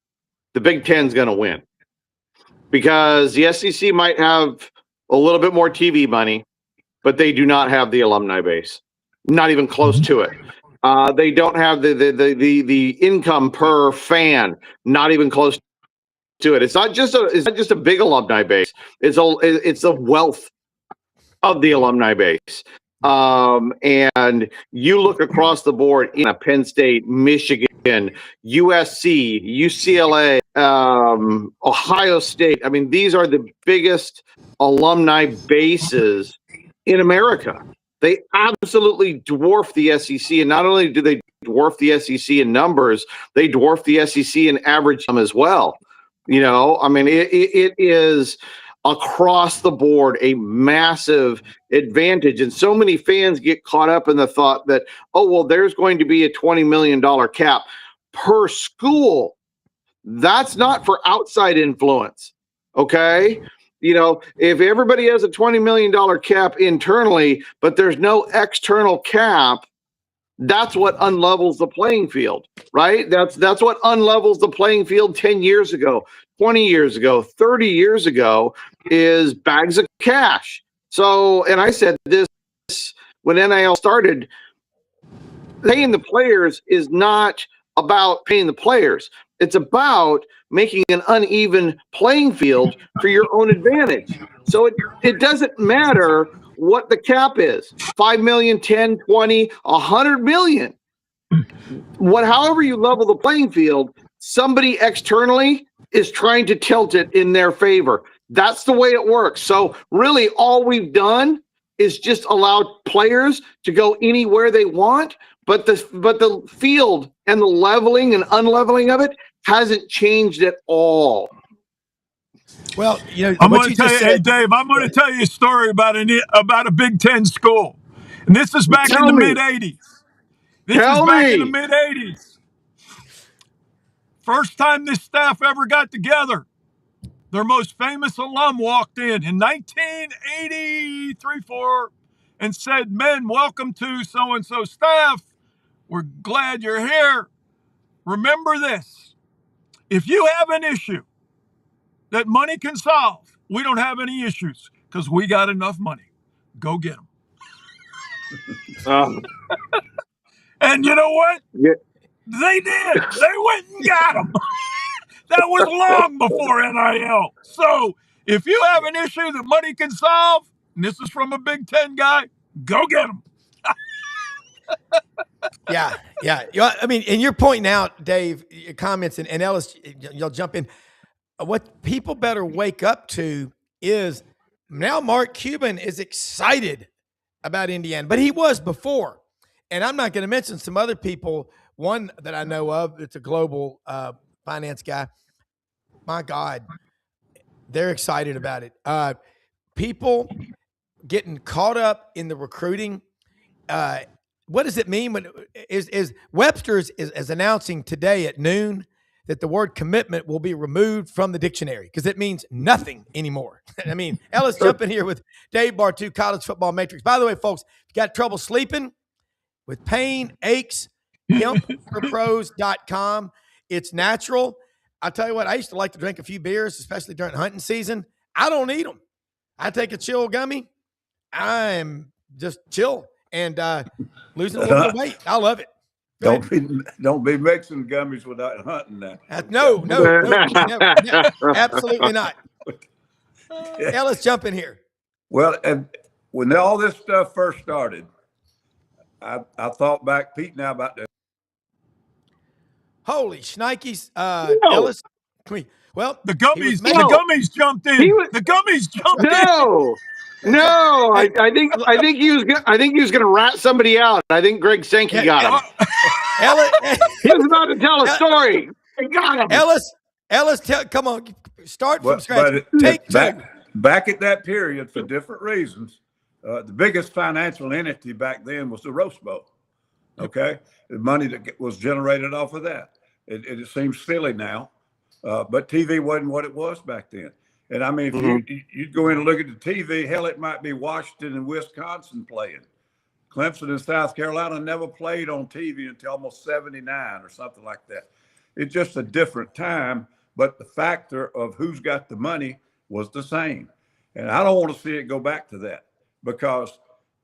the Big Ten's going to win, because the SEC might have a little bit more TV money, but they do not have the alumni base, not even close to it. They don't have the income per fan, not even close to it. It's not just a big alumni base. It's the wealth of the alumni base. And you look across the board in Penn State, Michigan, USC, UCLA, Ohio State. I mean, these are the biggest alumni bases in America. They absolutely dwarf the SEC. And not only do they dwarf the SEC in numbers, they dwarf the SEC in average as well. I mean, it is across the board a massive advantage. And so many fans get caught up in the thought that, oh, well, there's going to be a $20 million cap per school. That's not for outside influence. Okay. You know, if everybody has a $20 million cap internally, but there's no external cap, that's what unlevels the playing field, right? That's what unlevels the playing field 10 years ago, 20 years ago, 30 years ago, is bags of cash. So, and I said this when NIL started, paying the players is not about paying the players. It's about making an uneven playing field for your own advantage. So it doesn't matter what the cap is, 5 million, 10, 20, 100 million. However you level the playing field, somebody externally is trying to tilt it in their favor. That's the way it works. So really all we've done is just allowed players to go anywhere they want, but the field and the leveling and unleveling of it hasn't changed at all. Well, you know, I'm what going you to tell just you, hey said. Dave, I'm going to tell you a story about a Big Ten school, and this is back in the mid '80s. Tell me. Mid '80s. First time this staff ever got together, their most famous alum walked in 1983-4 and said, "Men, welcome to so-and-so staff. We're glad you're here. Remember this. If you have an issue that money can solve, we don't have any issues because we got enough money. Go get them." And you know what? Yeah. They did. They went and got them. That was long before NIL. So if you have an issue that money can solve, and this is from a Big Ten guy, go get them. Yeah. I mean, and you're pointing out, Dave, your comments, and Ellis, you'll jump in. What people better wake up to is now Mark Cuban is excited about Indiana, but he was before. And I'm not going to mention some other people. One that I know of, it's a global finance guy. My God, they're excited about it. People getting caught up in the recruiting. What does it mean when is Webster's is announcing today at noon that the word commitment will be removed from the dictionary because it means nothing anymore. I mean, Ellis, jump in here with Dave Bartoo, College Football Matrix. By the way, folks, if you got trouble sleeping with pain, aches, hempforpros.com. It's natural. I'll tell you what, I used to like to drink a few beers, especially during hunting season. I don't need them. I take a chill gummy. I'm just chill and losing a little bit of weight. I love it. Don't be mixing gummies without hunting now. No, absolutely not. Ellis, jump in here. Well, and when all this stuff first started, I thought back, Pete, now about that. Holy shnikes, Ellis. Well, the gummies jumped in. The gummies jumped in. No, I think he was going to rat somebody out. I think Greg Sankey got him. Ellis, he was about to tell a story. I got him. Ellis, come on, start from scratch. Take two. Back at that period, for different reasons, the biggest financial entity back then was the Roast Bowl. Okay, the money that was generated off of that. It seems silly now, but TV wasn't what it was back then. And I mean, if you'd go in and look at the TV, hell, it might be Washington and Wisconsin playing. Clemson and South Carolina never played on TV until almost 79 or something like that. It's just a different time, but the factor of who's got the money was the same. And I don't want to see it go back to that because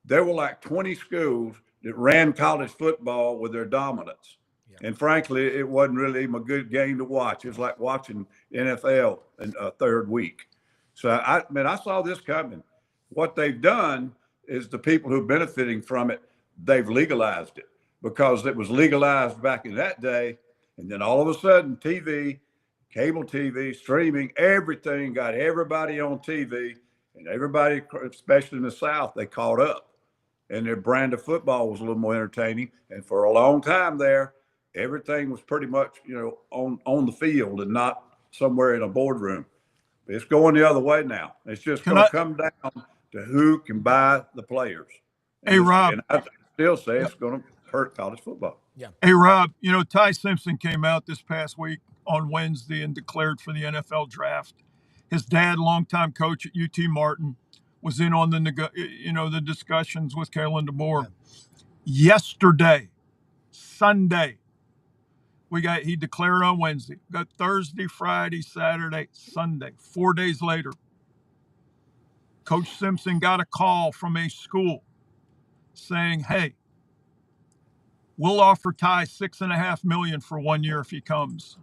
there were like 20 schools that ran college football with their dominance. Yeah. And frankly, it wasn't really even a good game to watch. It was like watching NFL in a third week. So I saw this coming. What they've done is the people who are benefiting from it, they've legalized it because it was legalized back in that day. And then all of a sudden, TV, cable TV, streaming, everything got everybody on TV, and everybody, especially in the South, they caught up. And their brand of football was a little more entertaining. And for a long time there, everything was pretty much, on the field and not somewhere in a boardroom. It's going the other way now. It's just going to come down to who can buy the players. Hey, Rob. And I still say it's going to hurt college football. Yeah. Hey, Rob, Ty Simpson came out this past week on Wednesday and declared for the NFL draft. His dad, longtime coach at UT Martin, was in on the discussions with Kalen DeBoer. Yeah. Yesterday, Sunday, he declared on Wednesday. Got Thursday, Friday, Saturday, Sunday. 4 days later, Coach Simpson got a call from a school saying, "Hey, we'll offer Ty $6.5 million for 1 year if he comes."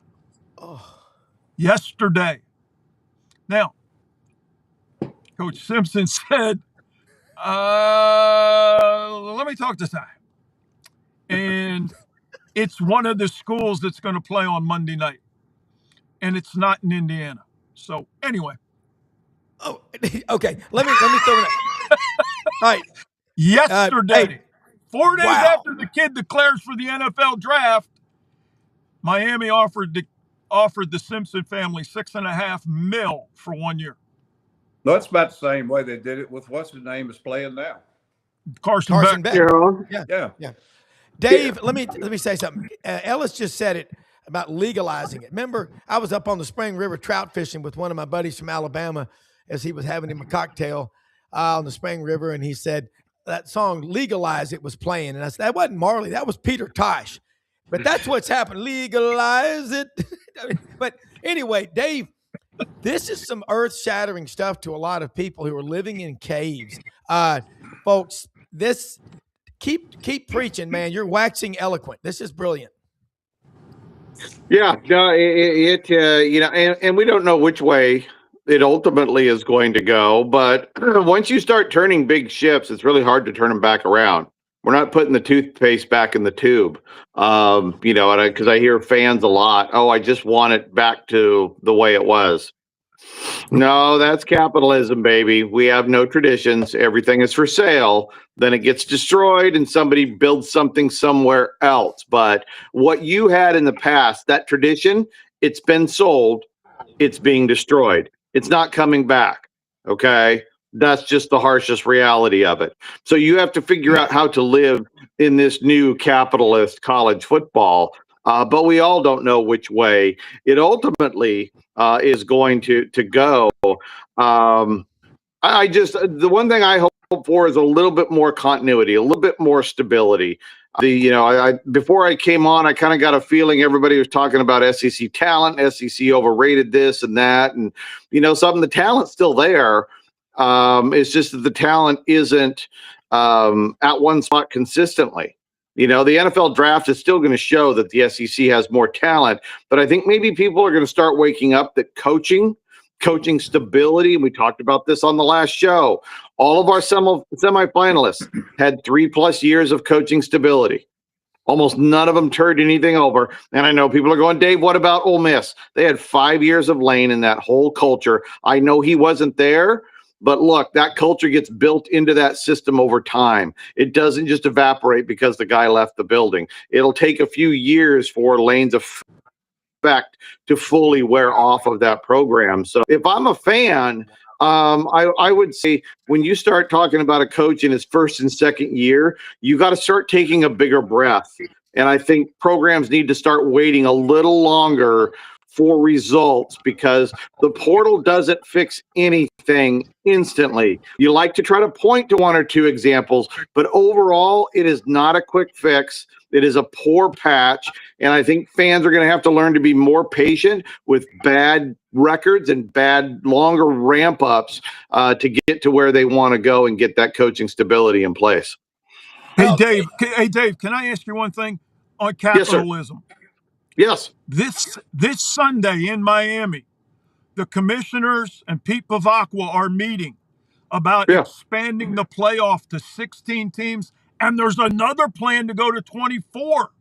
Oh. Yesterday. Now, Coach Simpson said, "Let me talk to Ty." And it's one of the schools that's going to play on Monday night, and it's not in Indiana. So anyway. Oh, okay. Let me throw it. All right. Yesterday, 4 days after the kid declares for the NFL draft, Miami offered the Simpson family $6.5 million for 1 year. No, it's about the same way they did it with what's his name is playing now. Carson Beck. Yeah. Dave, let me say something. Ellis just said it about legalizing it. Remember, I was up on the Spring River trout fishing with one of my buddies from Alabama as he was having him a cocktail on the Spring River, and he said that song "Legalize It" was playing, and I said that wasn't Marley, that was Peter Tosh. But that's what's happened. Legalize it. But anyway, Dave, this is some earth-shattering stuff to a lot of people who are living in caves. Folks, this keep preaching, man. You're waxing eloquent. This is brilliant. Yeah, no, and we don't know which way it ultimately is going to go. But once you start turning big ships, it's really hard to turn them back around. We're not putting the toothpaste back in the tube, because I hear fans a lot. Oh, I just want it back to the way it was. No, that's capitalism, baby. We have no traditions. Everything is for sale. Then it gets destroyed and somebody builds something somewhere else. But what you had in the past, that tradition, it's been sold. It's being destroyed. It's not coming back. Okay. That's just the harshest reality of it. So you have to figure out how to live in this new capitalist college football. But we all don't know which way it ultimately is going to go. The one thing I hope for is a little bit more continuity, a little bit more stability. Before I came on, I kind of got a feeling everybody was talking about SEC talent, SEC overrated this and that, and the talent's still there. It's just that the talent isn't at one spot consistently. The NFL draft is still going to show that the SEC has more talent, but I think maybe people are going to start waking up that coaching stability, and we talked about this on the last show. All of our semifinalists had 3+ years of coaching stability. Almost none of them turned anything over. And I know people are going, Dave, what about Ole Miss? They had 5 years of Lane in that whole culture. I know he wasn't there, but look, that culture gets built into that system over time. It doesn't just evaporate because the guy left the building. It'll take a few years for Lane's effect to fully wear off of that program. So if I'm a fan, I would say when you start talking about a coach in his first and second year, you got to start taking a bigger breath. And I think programs need to start waiting a little longer for results because the portal doesn't fix anything instantly. You like to try to point to one or two examples, but overall, it is not a quick fix. It is a poor patch. And I think fans are going to have to learn to be more patient with bad records and longer ramp ups to get to where they want to go and get that coaching stability in place. Hey, Dave, can I ask you one thing on capitalism? Yes. This Sunday in Miami, the commissioners and Pete Pavakwa are meeting about expanding the playoff to 16 teams, and there's another plan to go to 24.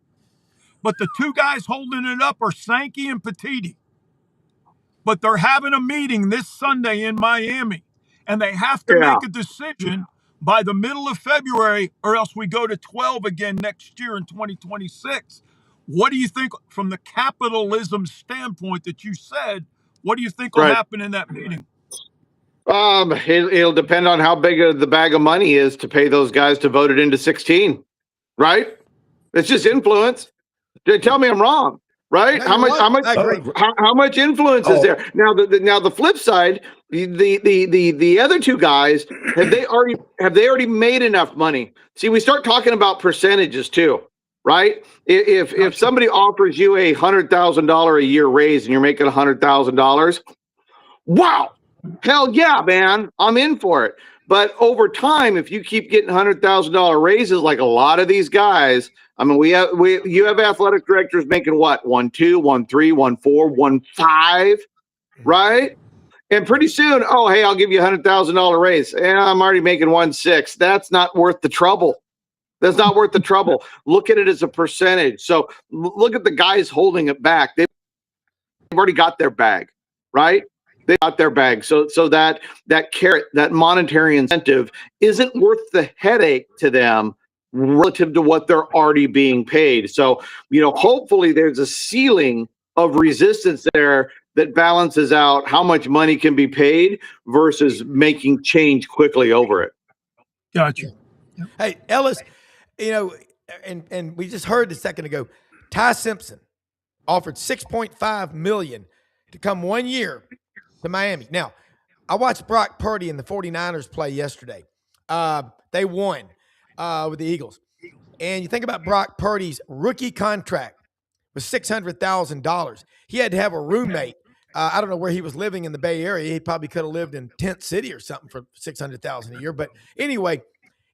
But the two guys holding it up are Sankey and Petiti. But they're having a meeting this Sunday in Miami, and they have to make a decision by the middle of February, or else we go to 12 again next year in 2026. What do you think from the capitalism standpoint that you said? What do you think will happen in that meeting? It'll depend on how big the bag of money is to pay those guys to vote it into 16, right? It's just influence. Tell me I'm wrong, right? No, How much influence is there? Now the flip side, the other two guys, have they already made enough money? See, we start talking about percentages too, right? If somebody offers you $100,000 a year raise and you're making $100,000, wow. Hell yeah, man, I'm in for it. But over time, if you keep getting $100,000 raises, like a lot of these guys, I mean, you have athletic directors making what, 1.2, 1.3, 1.4, 1.5, right? And pretty soon, oh, hey, I'll give you $100,000 raise. And I'm already making 1.6. That's not worth the trouble. That's not worth the trouble. Look at it as a percentage. So look at the guys holding it back. They've already got their bag, right? They got their bag. So that carrot, that monetary incentive isn't worth the headache to them relative to what they're already being paid. So, hopefully there's a ceiling of resistance there that balances out how much money can be paid versus making change quickly over it. Gotcha. Hey, Ellis, and we just heard a second ago, Ty Simpson offered $6.5 million to come 1 year to Miami. Now, I watched Brock Purdy and the 49ers play yesterday. They won with the Eagles. And you think about Brock Purdy's rookie contract was $600,000. He had to have a roommate. I don't know where he was living in the Bay Area. He probably could have lived in Tent City or something for $600,000 a year. But anyway,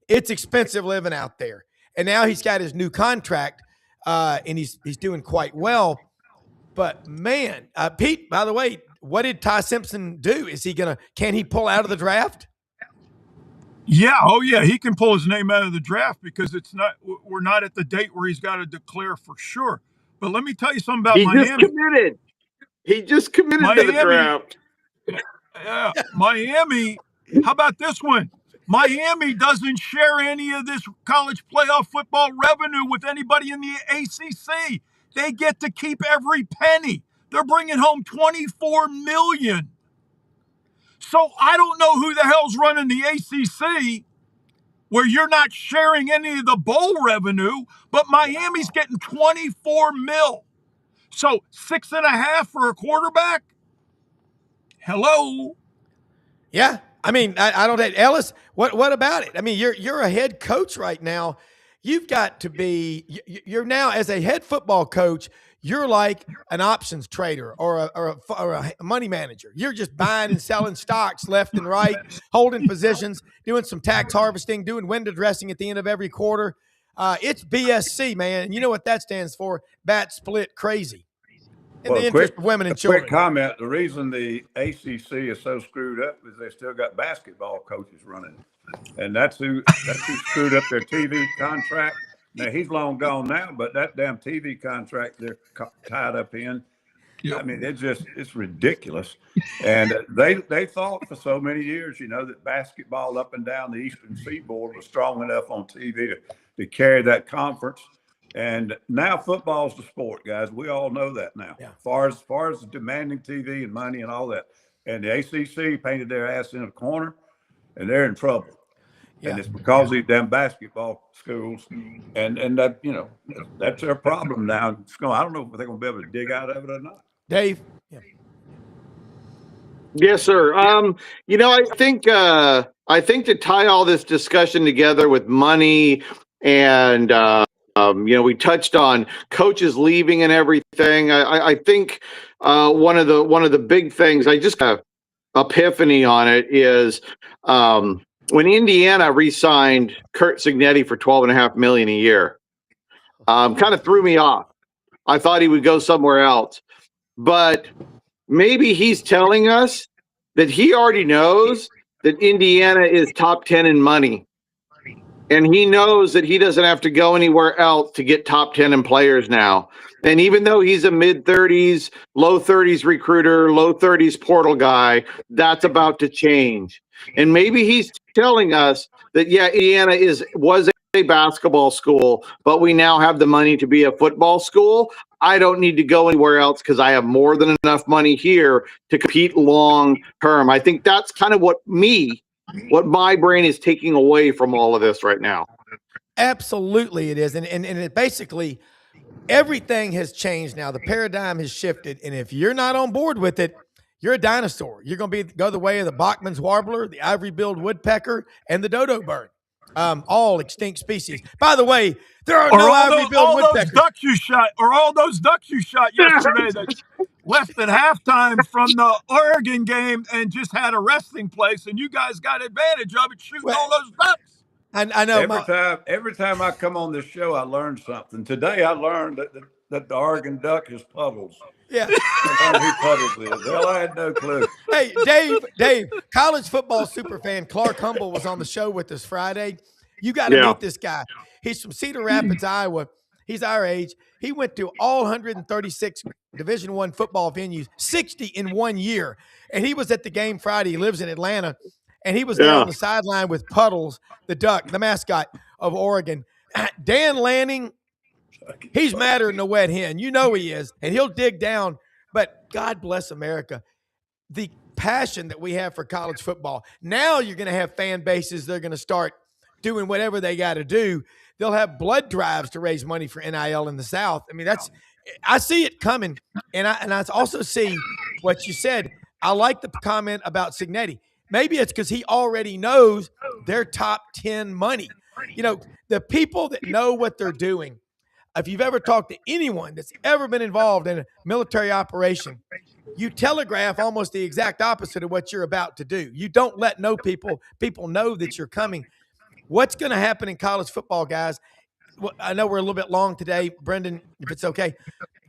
it's expensive living out there. And now he's got his new contract, and he's doing quite well. But man, Pete, by the way, what did Ty Simpson do? Can he pull out of the draft? Yeah. Oh yeah. He can pull his name out of the draft because we're not at the date where he's got to declare for sure. But let me tell you something about Miami. He just committed to the draft. Yeah. Miami. How about this one? Miami doesn't share any of this college playoff football revenue with anybody in the ACC. They get to keep every penny. They're bringing home $24 million. So I don't know who the hell's running the ACC where you're not sharing any of the bowl revenue, but Miami's getting $24 million. So 6.5 for a quarterback? Hello? Yeah. I mean, I don't. Ellis, what about it? I mean, you're a head coach right now. You've got to be. You're now, as a head football coach, you're like an options trader or a money manager. You're just buying and selling stocks left and right, holding positions, doing some tax harvesting, doing window dressing at the end of every quarter. It's BSC, man. And you know what that stands for? Bat split crazy. In the interest of women and children. Quick comment. The reason the ACC is so screwed up is they still got basketball coaches running. And that's who screwed up their TV contract. Now, he's long gone now, but that damn TV contract they're tied up in, I mean, it's ridiculous. And they thought for so many years, that basketball up and down the Eastern Seaboard was strong enough on TV to carry that conference. And now football's the sport, guys. We all know that now. Yeah. As far as demanding TV and money and all that. And the ACC painted their ass in a corner, and they're in trouble. Yeah. And it's because of these damn basketball schools, and that that's their problem now. I don't know if they're going to be able to dig out of it or not. Dave. Yeah. Yes, sir. I think to tie all this discussion together with money and we touched on coaches leaving and everything. I think one of the big things I just got epiphany on it is when Indiana re-signed Curt Cignetti for $12.5 million a year. Kind of threw me off. I thought he would go somewhere else, but maybe he's telling us that he already knows that Indiana is top 10 in money. And he knows that he doesn't have to go anywhere else to get top 10 in players now. And even though he's a mid-30s, low-30s recruiter, low-30s portal guy, that's about to change. And maybe he's telling us that, yeah, Indiana was basketball school, but we now have the money to be a football school. I don't need to go anywhere else because I have more than enough money here to compete long term. I think that's kind of what my brain is taking away from all of this right now. Absolutely it is. And it basically, everything has changed now. The paradigm has shifted. And if you're not on board with it, you're a dinosaur. You're going to go the way of the Bachman's warbler, the ivory-billed woodpecker, and the dodo bird. All extinct species. By the way, there are no ivory-billed woodpeckers. All those ducks you shot yesterday that left at halftime from the Oregon game and just had a resting place, and you guys got advantage of it shooting all those ducks. I know. Every time I come on this show, I learn something. Today, I learned that the Oregon duck is Puddles. Yeah. I learned who Puddles is. Hell, I had no clue. Hey, Dave, college football superfan Clark Humble was on the show with us Friday. You got to meet this guy. He's from Cedar Rapids, Iowa. He's our age. He went to all 136 Division I football venues, 60 in 1 year. And he was at the game Friday. He lives in Atlanta. And he was there on the sideline with Puddles, the duck, the mascot of Oregon. Dan Lanning, he's madder than a wet hen. You know he is. And he'll dig down. But God bless America. The passion that we have for college football. Now you're going to have fan bases. They're going to start doing whatever they got to do. They'll have blood drives to raise money for NIL in the South. I mean, I see it coming. And I also see what you said. I like the comment about Signetti. Maybe it's because he already knows their top 10 money. You know, the people that know what they're doing, if you've ever talked to anyone that's ever been involved in a military operation, you telegraph almost the exact opposite of what you're about to do. You don't let people know that you're coming. What's going to happen in college football, guys? Well, I know we're a little bit long today, Brendan, if it's okay,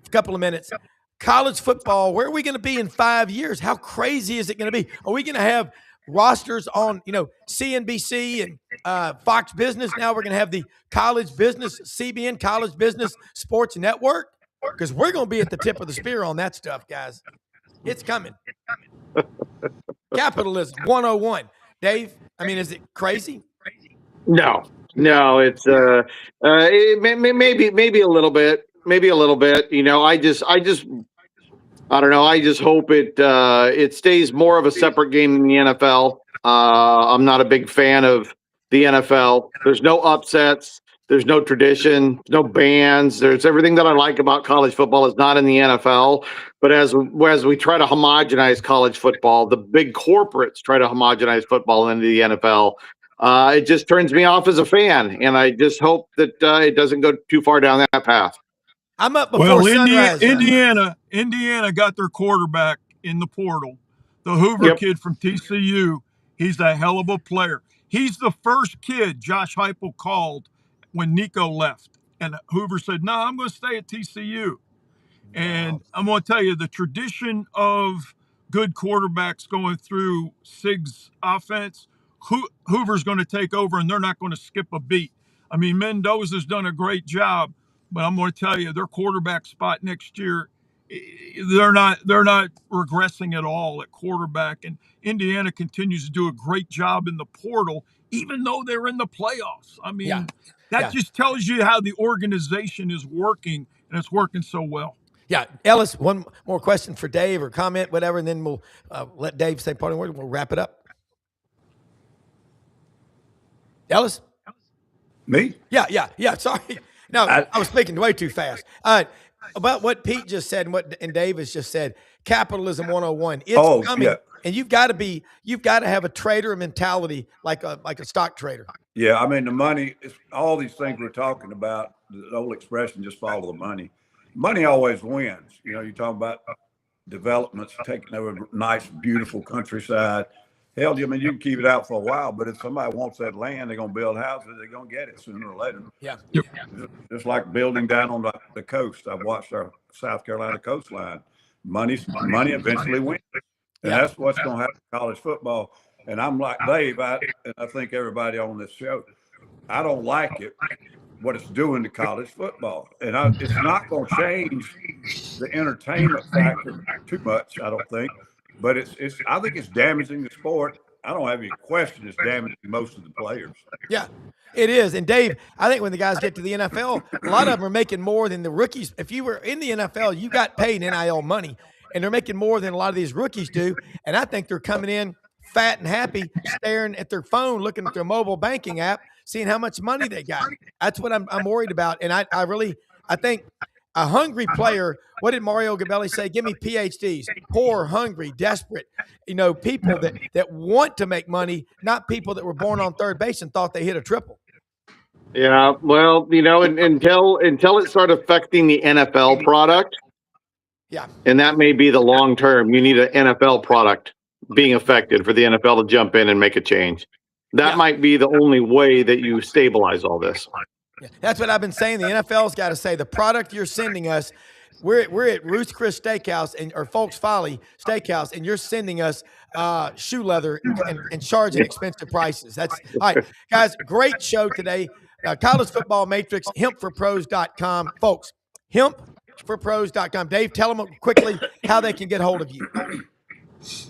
a couple of minutes. College football, where are we going to be in 5 years? How crazy is it going to be? Are we going to have rosters on, CNBC and Fox Business? Now we're going to have the college business, CBN College Business Sports Network, because we're going to be at the tip of the spear on that stuff, guys. It's coming. Capitalism 101. Dave, I mean, is it crazy? No, it's maybe a little bit. I don't know. I just hope it stays more of a separate game than the NFL. I'm not a big fan of the NFL. There's no upsets. There's no tradition. No bans. There's everything that I like about college football is not in the NFL. But as we try to homogenize college football, the big corporates try to homogenize football into the NFL. It just turns me off as a fan, and I just hope that it doesn't go too far down that path. I'm up before sunrise. Indiana got their quarterback in the portal. The Hoover kid from TCU, he's a hell of a player. He's the first kid Josh Heupel called when Nico left. And Hoover said, no, I'm going to stay at TCU. And I'm going to tell you, the tradition of good quarterbacks going through Sig's offense, Hoover's going to take over, and they're not going to skip a beat. I mean, Mendoza's done a great job. But I'm going to tell you, their quarterback spot next year, they're not regressing at all at quarterback. And Indiana continues to do a great job in the portal, even though they're in the playoffs. I mean, that just tells you how the organization is working, and it's working so well. Yeah, Ellis, one more question for Dave or comment, whatever, and then we'll let Dave say parting word. We'll wrap it up. Ellis? Me? Yeah. Sorry. No, I was speaking way too fast. About what Pete just said and Davis just said, capitalism 101. It's coming, and you've got to have a trader mentality like a stock trader. Yeah, I mean the money is all these things we're talking about. The old expression, just follow the money. Money always wins. You talk about developments taking over nice, beautiful countryside. Hell, I mean, you can keep it out for a while, but if somebody wants that land, they're going to build houses. They're going to get it sooner or later. Yeah. Just like building down on the coast. I've watched our South Carolina coastline. Money eventually wins. And that's what's going to happen in college football. And I'm like Dave, and I think everybody on this show, I don't like it, what it's doing to college football. And it's not going to change the entertainment factor too much, I don't think. But I think it's damaging the sport. I don't have any question it's damaging most of the players. Yeah, it is. And Dave, I think when the guys get to the NFL, a lot of them are making more than the rookies. If you were in the NFL, you got paid NIL money, and they're making more than a lot of these rookies do. And I think they're coming in fat and happy, staring at their phone, looking at their mobile banking app, seeing how much money they got. That's what I'm worried about. And I think a hungry player, what did Mario Gabelli say? Give me PhDs, poor, hungry, desperate, people that want to make money, not people that were born on third base and thought they hit a triple. Yeah, well, until it started affecting the NFL product, yeah, and that may be the long term. You need an NFL product being affected for the NFL to jump in and make a change. That might be the only way that you stabilize all this. Yeah, that's what I've been saying. The NFL's got to say the product you're sending us. We're at Ruth's Chris Steakhouse or Folks Folly Steakhouse, and you're sending us shoe leather and charging expensive prices. That's all right, guys. Great show today. College Football Matrix, hempforpros.com, folks. Hempforpros.com. Dave, tell them quickly how they can get hold of you.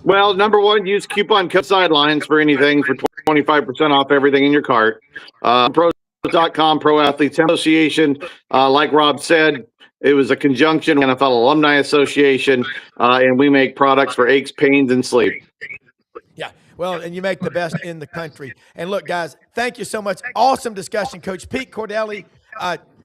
Well, number one, use coupon code Sidelines for anything for 25% off everything in your cart. Pros.com, Pro Athletes Association. Like Rob said, it was a conjunction with NFL Alumni Association, and we make products for aches, pains, and sleep. Yeah, well, and you make the best in the country. And look, guys, thank you so much. Awesome discussion, Coach Pete Cordelli.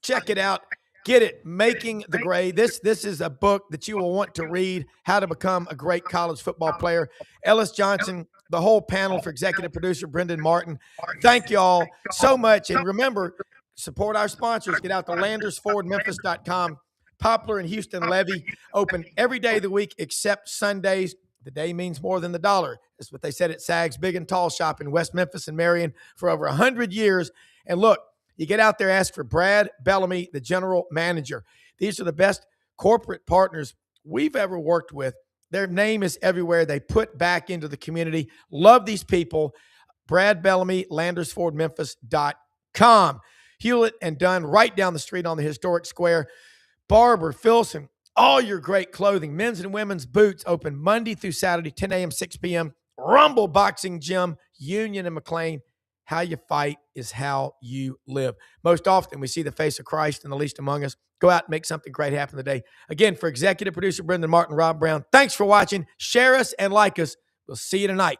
Check it out. Get it, Making the Grade. This is a book that you will want to read, How to Become a Great College Football Player. Ellis Johnson, the whole panel for executive producer Brendan Martin. Thank you all so much. And remember, support our sponsors. Get out to LandersFordMemphis.com. Poplar and Houston Levy open every day of the week except Sundays. The day means more than the dollar. That's what they said at Sag's Big and Tall Shop in West Memphis and Marion for over 100 years. And look, you get out there, ask for Brad Bellamy, the general manager. These are the best corporate partners we've ever worked with. Their name is everywhere. They put back into the community. Love these people. Brad Bellamy, LandersFordMemphis.com. Hewlett and Dunn, right down the street on the historic square. Barber, Filson, all your great clothing, men's and women's boots open Monday through Saturday, 10 a.m., 6 p.m. Rumble Boxing Gym, Union and McLean. How you fight is how you live. Most often we see the face of Christ in the least among us. Go out and make something great happen today. Again, for executive producer Brendan Martin, Rob Browne, thanks for watching. Share us and like us. We'll see you tonight.